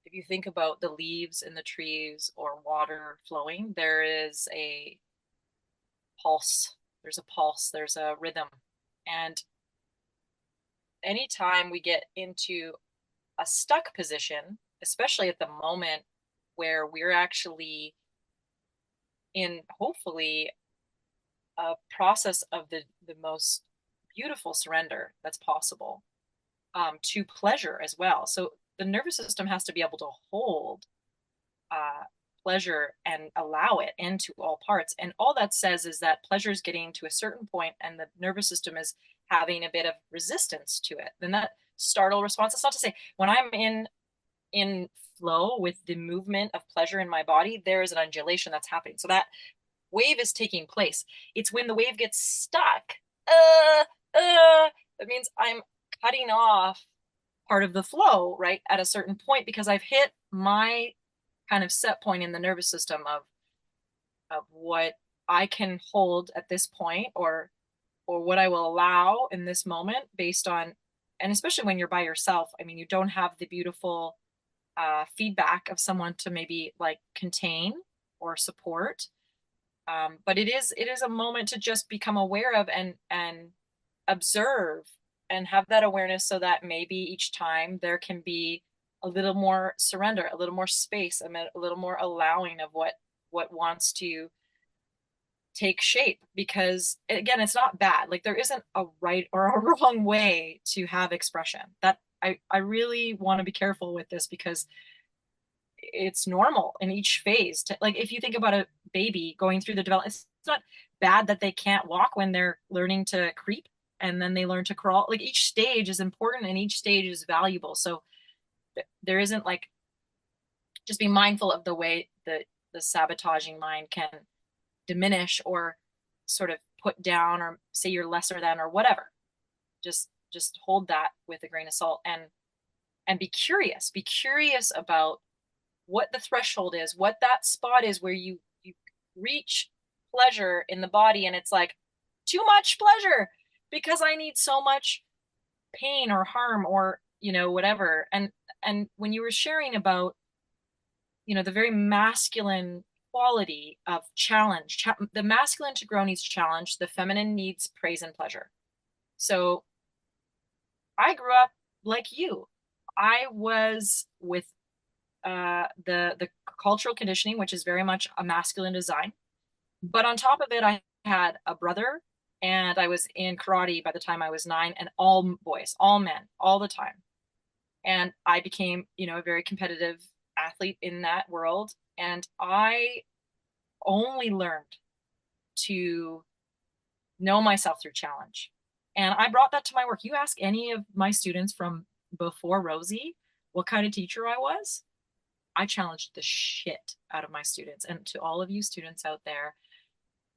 if you think about the leaves in the trees or water flowing, there is a pulse. There's a pulse, there's a rhythm. And anytime we get into a stuck position, especially at the moment where we're actually in hopefully a process of the most beautiful surrender that's possible, to pleasure as well. So the nervous system has to be able to hold uh, pleasure and allow it into all parts. And all that says is that pleasure is getting to a certain point and the nervous system is having a bit of resistance to it. Then that startle response, it's not to say when I'm in flow with the movement of pleasure in my body, there is an undulation that's happening. So that wave is taking place. It's when the wave gets stuck, that means I'm cutting off part of the flow, right, at a certain point because I've hit my kind of set point in the nervous system of what I can hold at this point, or what I will allow in this moment based on, and especially when you're by yourself, I mean, you don't have the beautiful feedback of someone to maybe like contain or support. But it is a moment to just become aware of and observe and have that awareness so that maybe each time there can be a little more surrender, a little more space, a little more allowing of what wants to take shape. Because again, it's not bad. Like there isn't a right or a wrong way to have expression. That I really want to be careful with this because it's normal in each phase to, like, if you think about a baby going through the development, it's not bad that they can't walk when they're learning to creep and then they learn to crawl. Like each stage is important and each stage is valuable. So there isn't like, just be mindful of the way that the sabotaging mind can diminish or sort of put down or say you're lesser than or whatever. Just hold that with a grain of salt and be curious about what the threshold is, what that spot is where you reach pleasure in the body and it's like too much pleasure because I need so much pain or harm or whatever. And when you were sharing about the very masculine quality of challenge, the masculine to grow needs challenge, the feminine needs praise and pleasure. So I grew up like you. I was with the cultural conditioning, which is very much a masculine design. But on top of it, I had a brother and I was in karate by the time I was 9, and all boys, all men, all the time. And I became, a very competitive athlete in that world, and I only learned to know myself through challenge. And I brought that to my work. You ask any of my students from before Rosie what kind of teacher I was, I challenged the shit out of my students. And to all of you students out there,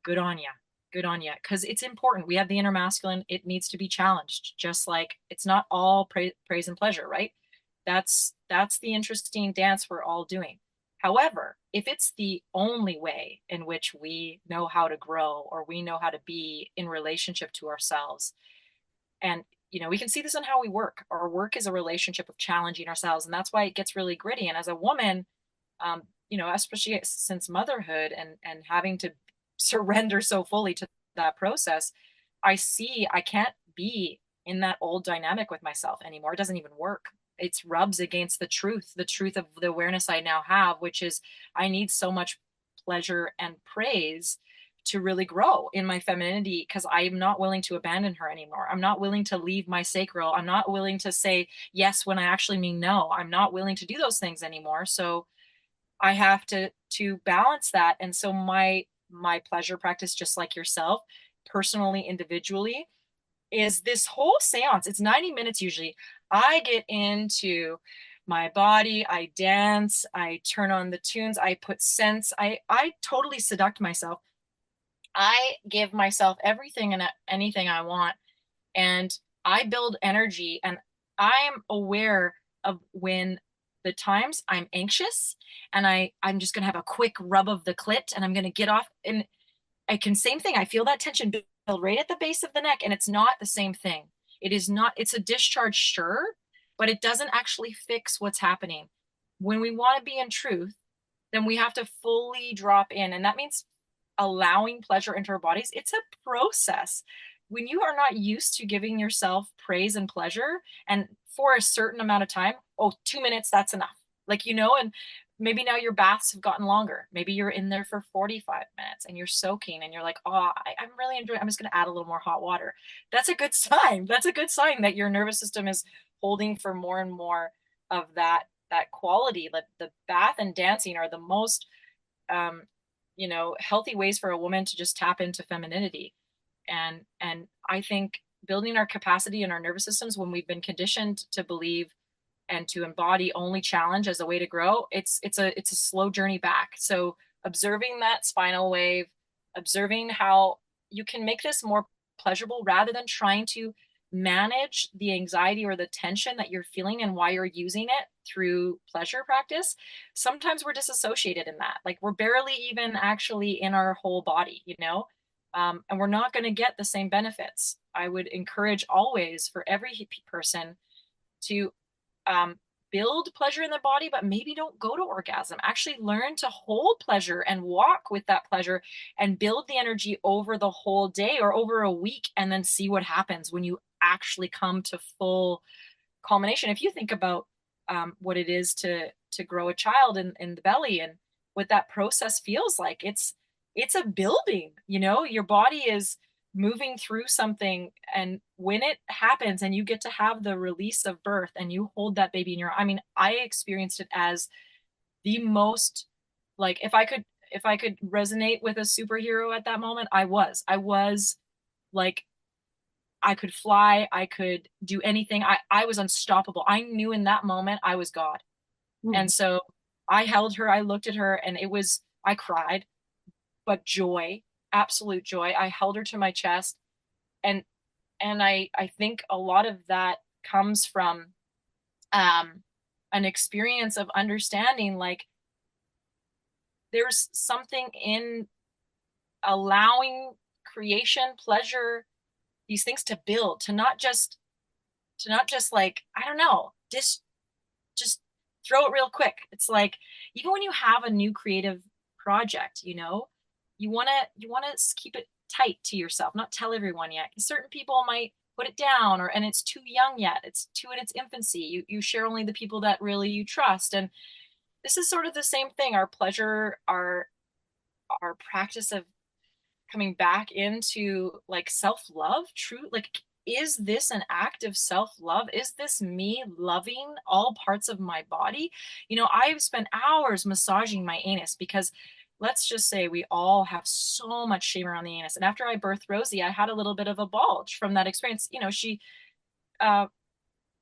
good on you. Good on you. Because it's important. We have the inner masculine. It needs to be challenged. Just like it's not all praise and pleasure, right? That's the interesting dance we're all doing. However, if it's the only way in which we know how to grow or we know how to be in relationship to ourselves, and we can see this in how we work. Our work is a relationship of challenging ourselves, and that's why it gets really gritty. And as a woman, especially since motherhood and having to surrender so fully to that process, I see I can't be in that old dynamic with myself anymore. It doesn't even work. It's rubs against the truth of the awareness I now have, which is I need so much pleasure and praise to really grow in my femininity, because I'm not willing to abandon her anymore. I'm not willing to leave my sacral. I'm not willing to say yes when I actually mean no. I'm not willing to do those things anymore. So I have to balance that. And so my pleasure practice, just like yourself, personally, individually, is this whole seance. It's 90 minutes usually. I get into my body, I dance, I turn on the tunes, I put scents, I totally seduct myself. I give myself everything and anything I want, and I build energy, and I'm aware of when the times I'm anxious and I'm just going to have a quick rub of the clit and I'm going to get off, and I can, same thing. I feel that tension build right at the base of the neck, and it's not the same thing. It is not, it's a discharge, sure, but it doesn't actually fix what's happening. When we want to be in truth, then we have to fully drop in. And that means allowing pleasure into our bodies. It's a process. When you are not used to giving yourself praise and pleasure, and for a certain amount of time, oh, 2 minutes, that's enough. And maybe now your baths have gotten longer. Maybe you're in there for 45 minutes and you're soaking and you're like, oh, I'm really enjoying, I'm just going to add a little more hot water. That's a good sign. That's a good sign that your nervous system is holding for more and more of that quality. Like the bath and dancing are the most um, healthy ways for a woman to just tap into femininity. And I think building our capacity in our nervous systems, when we've been conditioned to believe and to embody only challenge as a way to grow, it's a slow journey back. So observing that spinal wave, observing how you can make this more pleasurable rather than trying to manage the anxiety or the tension that you're feeling and why you're using it through pleasure practice. Sometimes we're disassociated in that, like we're barely even actually in our whole body. And we're not going to get the same benefits. I would encourage always for every person to build pleasure in the body, but maybe don't go to orgasm. Actually learn to hold pleasure and walk with that pleasure and build the energy over the whole day or over a week, and then see what happens when you actually come to full culmination. If you think about what it is to grow a child in the belly and what that process feels like, it's a building. Your body is moving through something, and when it happens and you get to have the release of birth and you hold that baby in your, I mean, I experienced it as the most, like, if I could resonate with a superhero at that moment, I was like, I could fly, I could do anything. I was unstoppable. I knew in that moment I was God. Hmm. And so I held her, I looked at her, and I cried, but joy, absolute joy. I held her to my chest, and I think a lot of that comes from an experience of understanding, like, there's something in allowing creation, pleasure, these things to build, to not just like, I don't know, just throw it real quick. It's like, even when you have a new creative project, you want to keep it tight to yourself, not tell everyone yet. Certain people might put it down, and it's too young yet. It's too in its infancy. You share only the people that really you trust. And this is sort of the same thing. Our pleasure, our practice of coming back into like self-love, true, like is this an act of self-love? Is this me loving all parts of my body? I've spent hours massaging my anus because let's just say we all have so much shame around the anus. And after I birthed Rosie, I had a little bit of a bulge from that experience. Uh,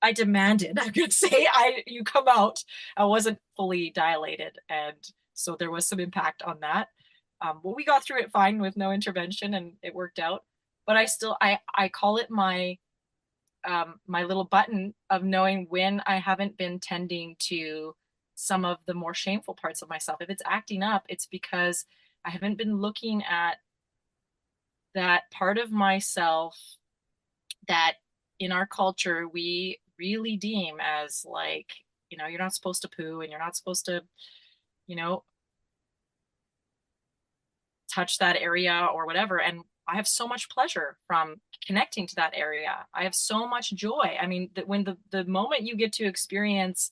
I demanded, I could say, you come out. I wasn't fully dilated, and so there was some impact on that. But we got through it fine with no intervention, and it worked out. But I call it my little button of knowing when I haven't been tending to some of the more shameful parts of myself. If it's acting up, it's because I haven't been looking at that part of myself that in our culture we really deem as like, you're not supposed to poo and you're not supposed to, you know, touch that area or whatever. And I have so much pleasure from connecting to that area. I have so much joy. I mean, when the moment you get to experience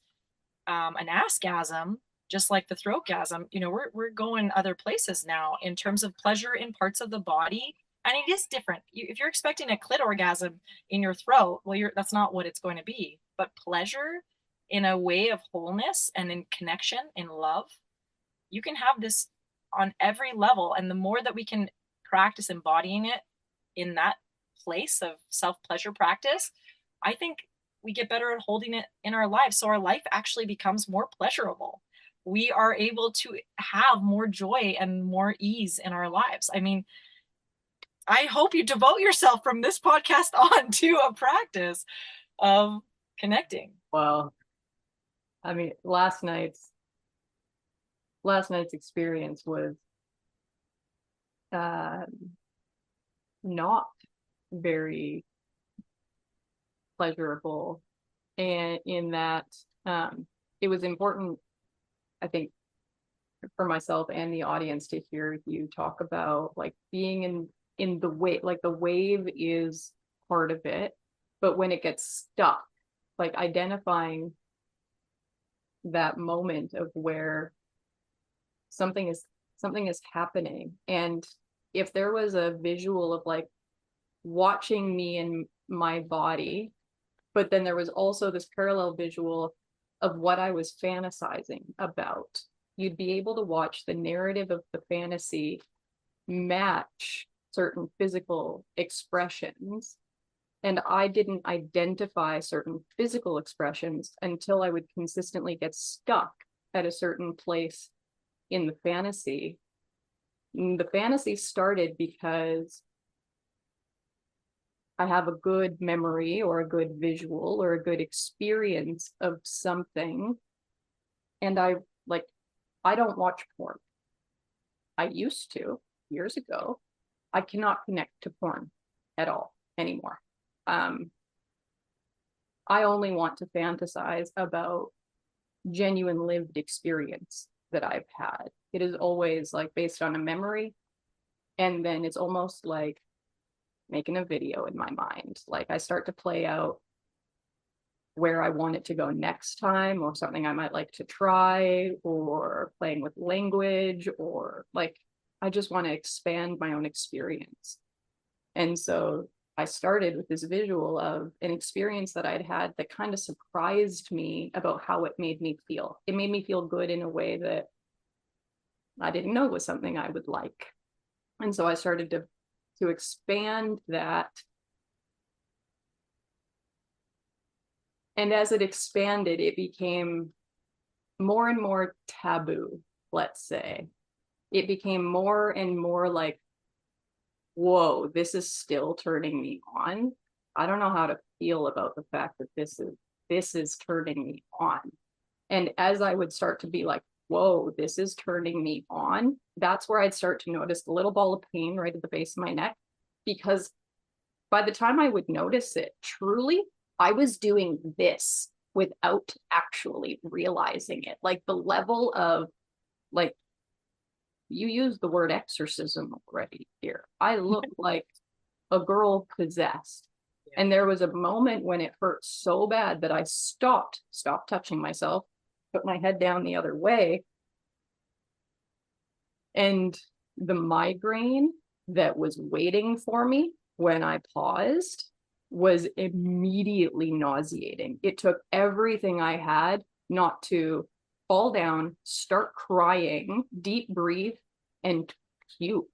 an askasm, just like the throatgasm, we're going other places now in terms of pleasure in parts of the body. And it is different. If you're expecting a clit orgasm in your throat, well, that's not what it's going to be. But pleasure in a way of wholeness and in connection, in love, you can have this on every level. And the more that we can practice embodying it in that place of self-pleasure practice, I think we get better at holding it in our lives. So our life actually becomes more pleasurable. We are able to have more joy and more ease in our lives. I mean, I hope you devote yourself from this podcast on to a practice of connecting. Well, I mean, last night's experience was not very pleasurable, and in that it was important, I think, for myself and the audience to hear you talk about like being in the wave. Like the wave is part of it, but when it gets stuck, like identifying that moment of where something is happening. And if there was a visual of like watching me in my body, but then there was also this parallel visual of what I was fantasizing about, you'd be able to watch the narrative of the fantasy match certain physical expressions. And I didn't identify certain physical expressions until I would consistently get stuck at a certain place in the fantasy. The fantasy started because I have a good memory or a good visual or a good experience of something. And I don't watch porn. I used to years ago. I cannot connect to porn at all anymore. I only want to fantasize about genuine lived experience that I've had. It is always like based on a memory. And then it's almost like making a video in my mind. Like I start to play out where I want it to go next time, or something I might like to try, or playing with language, or like I just want to expand my own experience. And so I started with this visual of an experience that I'd had that kind of surprised me about how it made me feel. It made me feel good in a way that I didn't know was something I would like. And so I started to expand that. And as it expanded, it became more and more taboo, let's say. It became more and more like, whoa, this is still turning me on. I don't know how to feel about the fact that this is turning me on. And as I would start to be like, whoa, this is turning me on, that's where I'd start to notice the little ball of pain right at the base of my neck. Because by the time I would notice it, truly, I was doing this without actually realizing it. Like the level of, like, you use the word exorcism already here. I look like a girl possessed. Yeah. And there was a moment when it hurt so bad that I stopped touching myself, put my head down the other way. And the migraine that was waiting for me when I paused was immediately nauseating. It took everything I had not to fall down, start crying, deep breathe, and puke.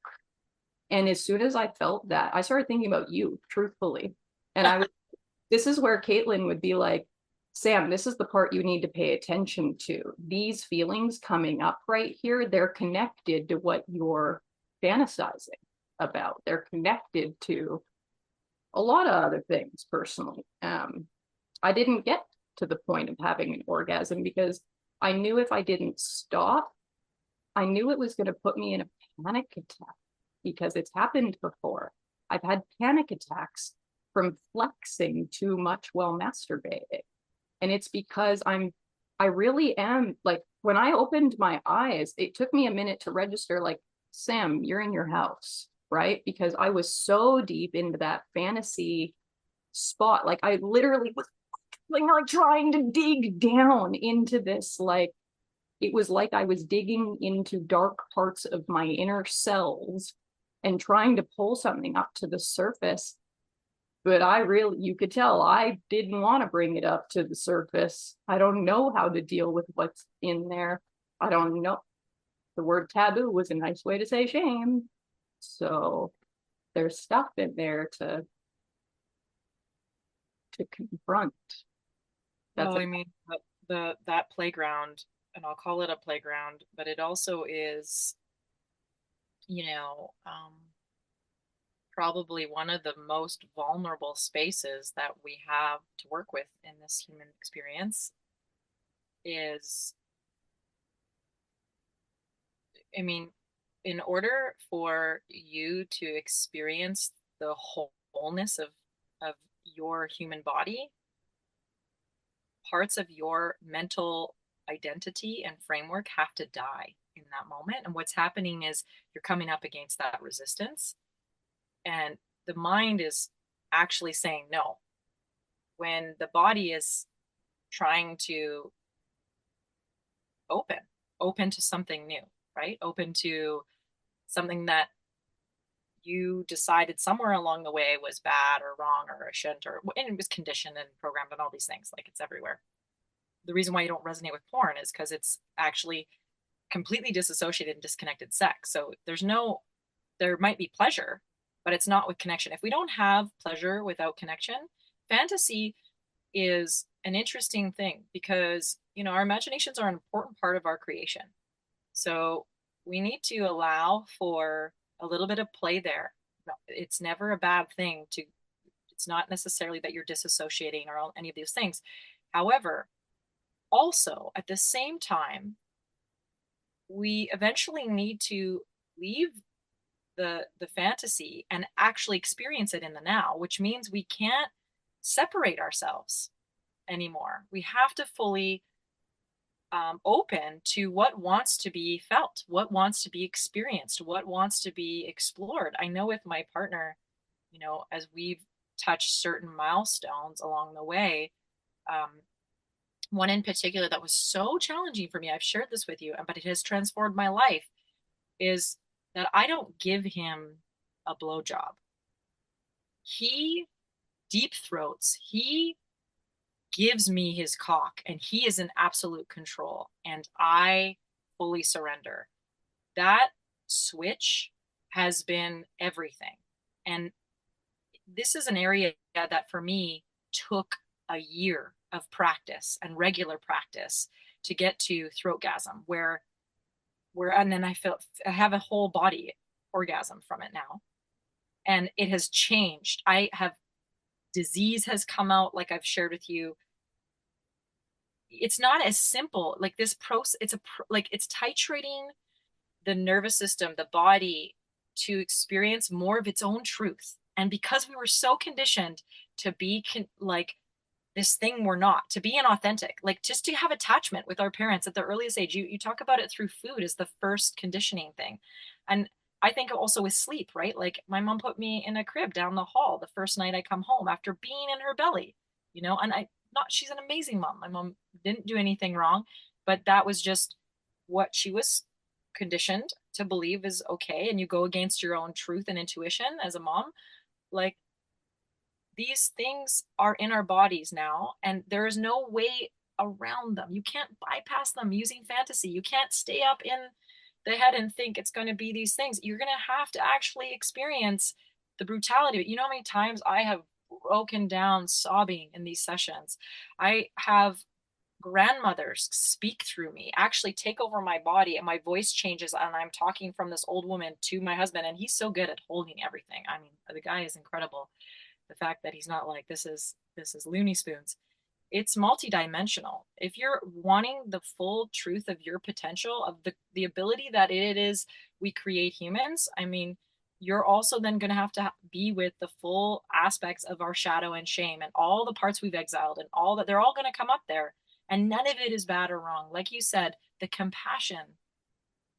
And as soon as I felt that, I started thinking about you, truthfully. And I was, this is where Kaitlin would be like, Sam, this is the part you need to pay attention to. These feelings coming up right here, they're connected to what you're fantasizing about. They're connected to a lot of other things personally. I didn't get to the point of having an orgasm because I knew if I didn't stop, I knew it was going to put me in a panic attack because it's happened before. I've had panic attacks from flexing too much while masturbating. And it's because I really am like, when I opened my eyes, it took me a minute to register, like, Sam, you're in your house, right? Because I was so deep into that fantasy spot. Like, I literally was like trying to dig down into this, like, it was like I was digging into dark parts of my inner cells and trying to pull something up to the surface. But I really, you could tell I didn't want to bring it up to the surface. I don't know how to deal with what's in there. I don't know. The word taboo was a nice way to say shame. So there's stuff in there to confront. That's Well, I mean, that playground, and I'll call it a playground, but it also is, you know, probably one of the most vulnerable spaces that we have to work with in this human experience is, I mean, in order for you to experience the wholeness of your human body, parts of your mental identity and framework have to die in that moment. And what's happening is you're coming up against that resistance, and the mind is actually saying no. When the body is trying to open, open to something new, right? Open to something that you decided somewhere along the way was bad or wrong or a shouldn't, or and it was conditioned and programmed and all these things. Like, it's everywhere. The reason why you don't resonate with porn is because it's actually completely disassociated and disconnected sex. So there might be pleasure, but it's not with connection. If we don't have pleasure without connection, fantasy is an interesting thing because, our imaginations are an important part of our creation. So we need to allow for a little bit of play there. It's never a bad thing it's not necessarily that you're disassociating or any of these things. However, also at the same time, we eventually need to leave the fantasy and actually experience it in the now, which means we can't separate ourselves anymore. We have to fully open to what wants to be felt, what wants to be experienced, what wants to be explored. I know with my partner, as we've touched certain milestones along the way, one in particular that was so challenging for me, I've shared this with you, but it has transformed my life, is that I don't give him a blowjob. He deep throats. He gives me his cock and he is in absolute control and I fully surrender. That switch has been everything. And this is an area that for me took a year of practice and regular practice to get to throatgasm where and then I have a whole body orgasm from it now. And it has changed. I have disease has come out, like I've shared with you. It's not as simple like this process. It's titrating the nervous system, the body, to experience more of its own truth. And because we were so conditioned to be like this thing we're not, to be inauthentic, like just to have attachment with our parents at the earliest age. You talk about it through food as the first conditioning thing. And I think also with sleep, right? Like my mom put me in a crib down the hall the first night I come home after being in her belly, and she's an amazing mom. My mom didn't do anything wrong, but that was just what she was conditioned to believe is okay. And you go against your own truth and intuition as a mom. Like, these things are in our bodies now, and there is no way around them. You can't bypass them using fantasy. You can't stay up in the head and think it's going to be these things. You're going to have to actually experience the brutality. You know how many times I have broken down sobbing in these sessions? I have grandmothers speak through me, actually take over my body, and my voice changes, and I'm talking from this old woman to my husband, and he's so good at holding everything. I mean, the guy is incredible. The fact that he's not like, this is Looney Spoons. It's multidimensional. If you're wanting the full truth of your potential, of the ability that it is we create humans, I mean, you're also then going to have to be with the full aspects of our shadow and shame and all the parts we've exiled, and all that, they're all going to come up there, and none of it is bad or wrong. Like you said, the compassion,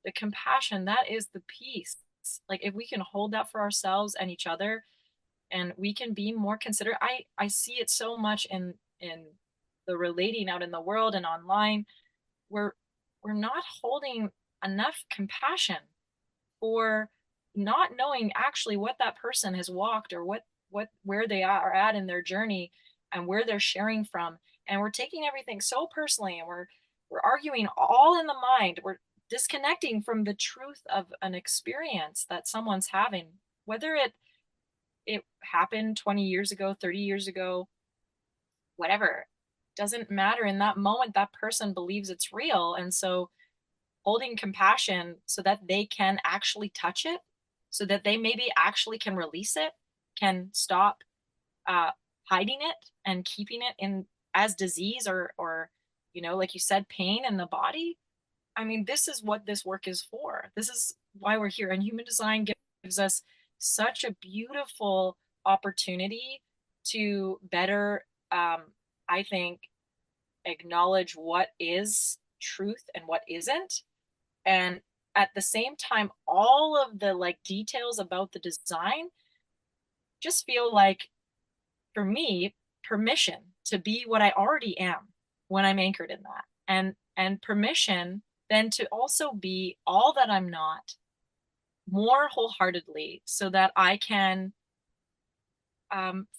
that is the peace. Like, if we can hold that for ourselves and each other, and we can be more considerate. I see it so much in the relating out in the world and online. We're not holding enough compassion for not knowing actually what that person has walked, or what where they are at in their journey, and where they're sharing from. And we're taking everything so personally, and we're arguing all in the mind. We're disconnecting from the truth of an experience that someone's having, whether it happened 20 years ago, 30 years ago, whatever. Doesn't matter. In that moment, that person believes it's real. And so holding compassion so that they can actually touch it, so that they maybe actually can release it, can stop uh, hiding it and keeping it in as disease, or like you said, pain in the body. I mean, this is what this work is for. This is why we're here. And human design gives us such a beautiful opportunity to better, I think, acknowledge what is truth and what isn't. And at the same time, all of the like details about the design just feel like, for me, permission to be what I already am when I'm anchored in that. And permission then to also be all that I'm not, more wholeheartedly, so that I can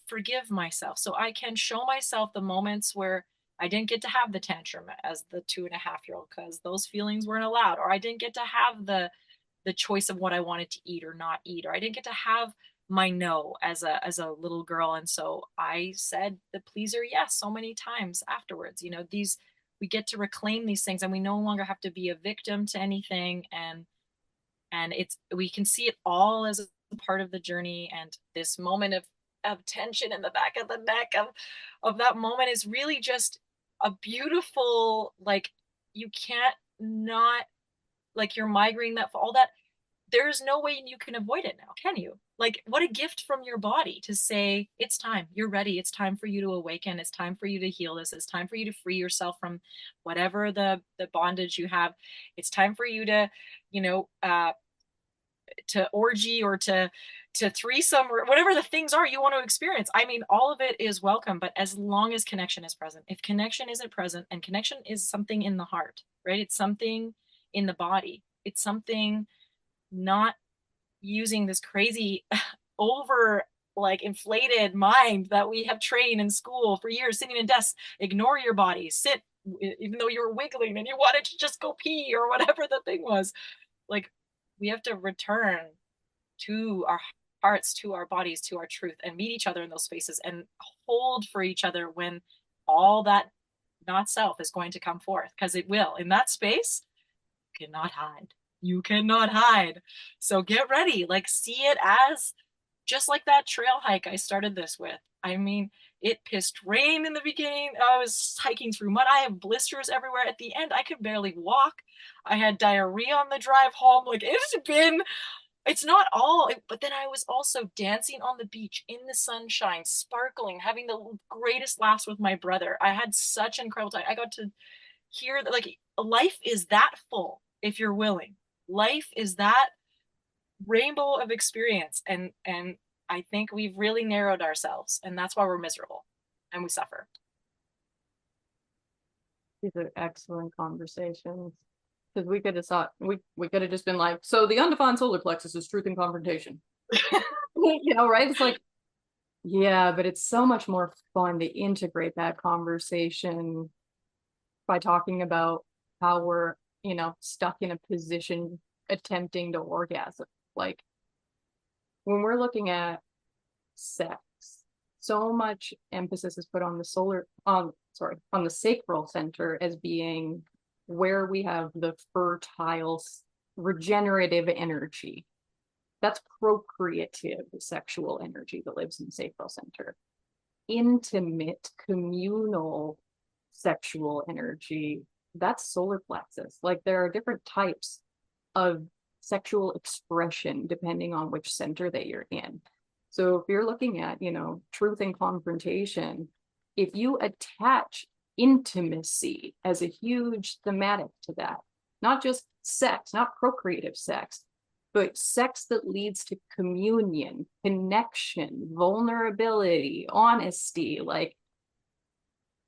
forgive myself. So I can show myself the moments where I didn't get to have the tantrum as the 2.5-year-old because those feelings weren't allowed, or I didn't get to have the choice of what I wanted to eat or not eat, or I didn't get to have my no as a little girl. And so I said the pleaser yes so many times afterwards. These, we get to reclaim these things, and we no longer have to be a victim to anything. And we can see it all as a part of the journey. And this moment of tension in the back of the neck of that moment is really just a beautiful, like, you can't not, like, your migraine, that all that, there's no way you can avoid it now, can you? Like, what a gift from your body to say, it's time, you're ready, it's time for you to awaken, it's time for you to heal this, it's time for you to free yourself from whatever the bondage you have. It's time for you to, to orgy, or to threesome, or whatever the things are you want to experience. I mean, all of it is welcome, but as long as connection is present. If connection isn't present, and connection is something in the heart, right? It's something in the body. It's something not using this crazy over, like, inflated mind that we have trained in school for years, sitting in desks. Ignore your body, sit even though you're wiggling and you wanted to just go pee, or whatever the thing was. Like, we have to return to our hearts, to our bodies, to our truth, and meet each other in those spaces, and hold for each other when all that not self is going to come forth, because it will. In that space, you cannot hide. You cannot hide. So get ready. Like, see it as just like that trail hike I started this with. I mean, it pissed rain in the beginning. I was hiking through mud. I have blisters everywhere. At the end, I could barely walk. I had diarrhea on the drive home. Like, it's not all, but then I was also dancing on the beach in the sunshine, sparkling, having the greatest laughs with my brother. I had such an incredible time. I got to hear that, like, life is that full if you're willing. Life is that rainbow of experience, and I think we've really narrowed ourselves, and that's why we're miserable and we suffer. These are excellent conversations. Because we could have thought, we could have just been like, so the undefined solar plexus is truth and confrontation. Right? It's like, Yeah, but it's so much more fun to integrate that conversation by talking about how we're, stuck in a position attempting to orgasm. Like when we're looking at sex, so much emphasis is put on on the sacral center as being where we have the fertile regenerative energy. That's procreative sexual energy that lives in the sacral center. Intimate communal sexual energy, that's solar plexus. Like there are different types of sexual expression depending on which center that you're in. So if you're looking at, truth and confrontation, if you attach intimacy as a huge thematic to that, not just sex, not procreative sex, but sex that leads to communion, connection, vulnerability, honesty, like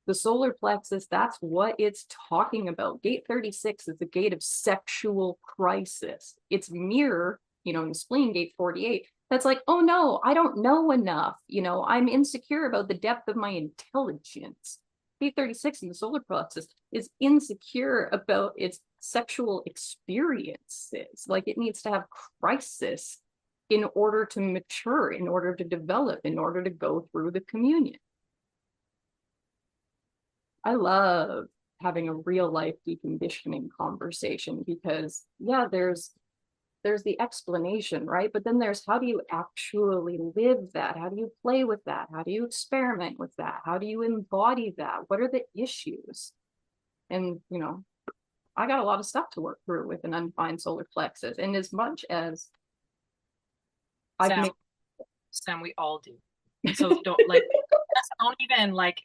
the solar plexus, that's what it's talking about. Gate 36 is the gate of sexual crisis. It's mirror, in the spleen, gate 48. That's like, oh no, I don't know enough. I'm insecure about the depth of my intelligence. Gate 36 in the solar plexus is insecure about its sexual experiences. Like it needs to have crisis in order to mature, in order to develop, in order to go through the communion. I love having a real life deconditioning conversation because yeah, there's the explanation, right? But then there's how do you actually live that? How do you play with that? How do you experiment with that? How do you embody that? What are the issues? And I got a lot of stuff to work through with an undefined solar plexus. And as much as I've Sam, made Sam, we all do. So don't even like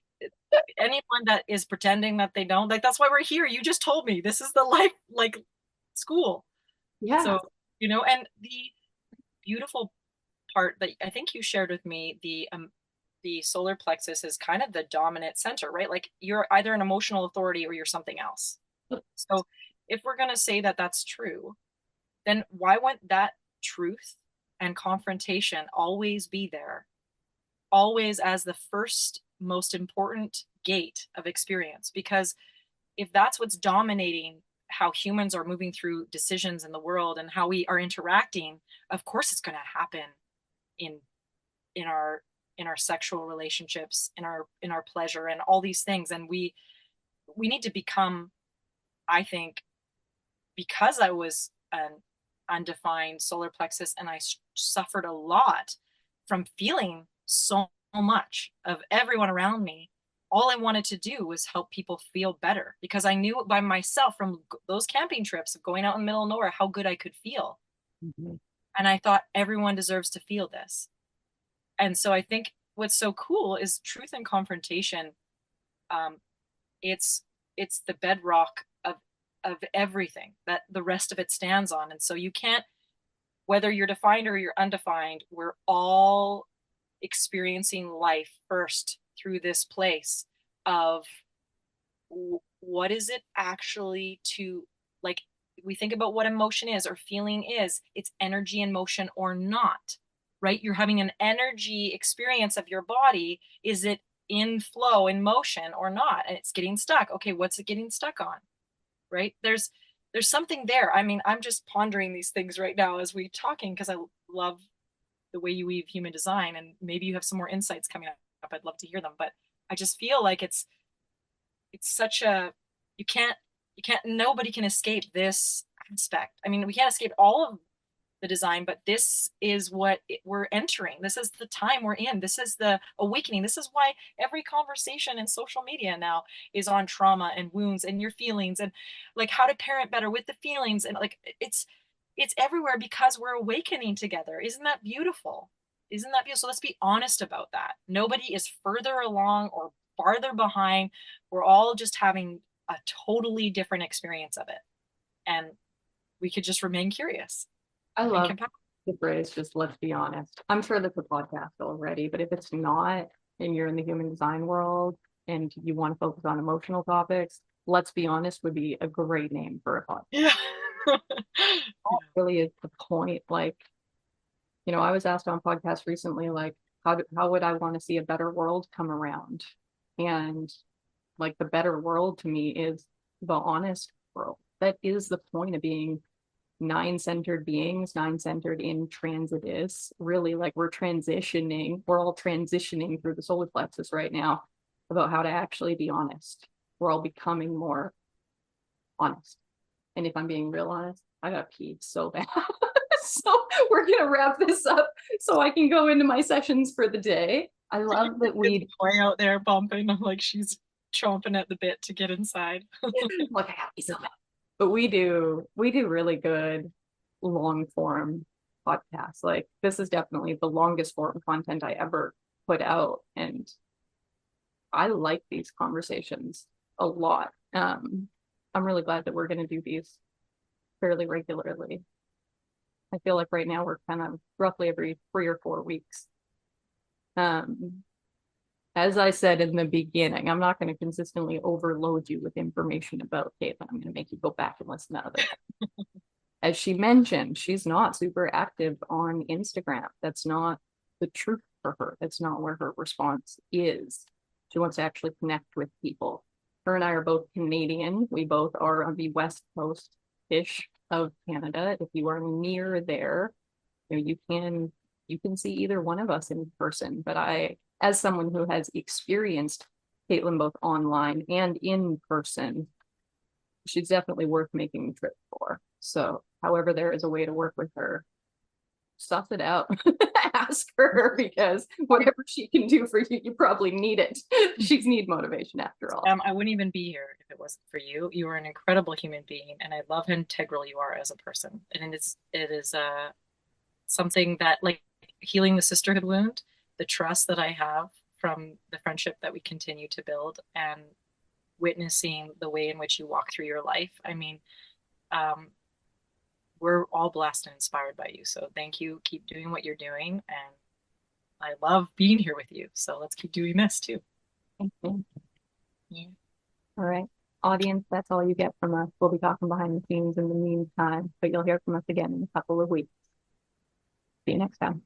anyone that is pretending that they don't, like, that's why we're here. You just told me this is the life, like, school. yeah, So, and the beautiful part that I think you shared with me, the solar plexus is kind of the dominant center, right? Like you're either an emotional authority or you're something else. So if we're going to say that that's true, then why wouldn't that truth and confrontation always be there, always as the first most important gate of experience? Because if that's what's dominating how humans are moving through decisions in the world and how we are interacting, of course it's going to happen in in our in our sexual relationships, in our pleasure and all these things. And we need to become, I think, because I was an undefined solar plexus and I suffered a lot from feeling so much of everyone around me. All I wanted to do was help people feel better because I knew by myself from those camping trips of going out in the middle of nowhere how good I could feel. mm-hmm. And I thought everyone deserves to feel this. And so I think what's so cool is truth and confrontation. Um, it's it's the bedrock of everything that the rest of it stands on. And so you can't, whether you're defined or you're undefined, we're all experiencing life first through this place of what is it actually to, like, we think about what emotion is or feeling is, it's energy in motion or not, right? You're having an energy experience of your body. Is it in flow, in motion or not? And it's getting stuck. Okay, what's it getting stuck on? Right? There's something there. I mean, I'm just pondering these things right now as we're talking because I love the way you weave human design, and maybe you have some more insights coming up. I'd love to hear them, but I just feel like it's such a, you can't nobody can escape this aspect. I mean, we can't escape all of the design, but this is what we're entering. This is the time we're in. This is the awakening. This is why every conversation in social media now is on trauma and wounds and your feelings and like how to parent better with the feelings. And like it's everywhere because we're awakening together. Isn't that beautiful? Isn't that beautiful? So let's be honest about that. Nobody is further along or farther behind. We're all just having a totally different experience of it. And we could just remain curious I and love compassionate. the phrase, just let's be honest. I'm sure that's a podcast already, but if it's not, and you're in the human design world and you want to focus on emotional topics, let's be honest would be a great name for a podcast. Yeah. That really is the point. Like, I was asked on podcast recently, like, how would I want to see a better world come around? And like the better world to me is the honest world. That is the point of being nine-centered beings, nine-centered in transitus. Really, like we're transitioning, we're all transitioning through the solar plexus right now about how to actually be honest. We're all becoming more honest. And if I'm being real honest, I got pee so bad. So we're gonna wrap this up so I can go into my sessions for the day. I love that we Way out there bumping, like she's chomping at the bit to get inside. look, I got pee so bad. But we do really good long form podcasts. Like this is definitely the longest form content I ever put out. And I like these conversations a lot. I'm really glad that we're gonna do these fairly regularly. I feel like right now we're kind of roughly every 3 or 4 weeks. Um, as I said in the beginning, I'm not going to consistently overload you with information about Kaitlin. I'm going to make you go back and listen to other. As she mentioned, she's not super active on Instagram. That's not the truth for her. That's not where her response is. She wants to actually connect with people. Her and I are both Canadian. We both are on the west coast-ish of Canada. If you are near there, you can see either one of us in person. But I, as someone who has experienced Kaitlin both online and in person, she's definitely worth making the trip for. So, however, there is a way to work with her, suss it out. Ask her because whatever she can do for you, you probably need it. She's need motivation after all. I wouldn't even be here if it wasn't for you. You are an incredible human being, and I love how integral you are as a person. And it is something that, like, healing the sisterhood wound, the trust that I have from the friendship that we continue to build, and witnessing the way in which you walk through your life. I mean, we're all blessed and inspired by you. So thank you. Keep doing what you're doing. And I love being here with you. So let's keep doing this too. Thank you. Yeah. All right. Audience, that's all you get from us. We'll be talking behind the scenes in the meantime, but you'll hear from us again in a couple of weeks. See you next time.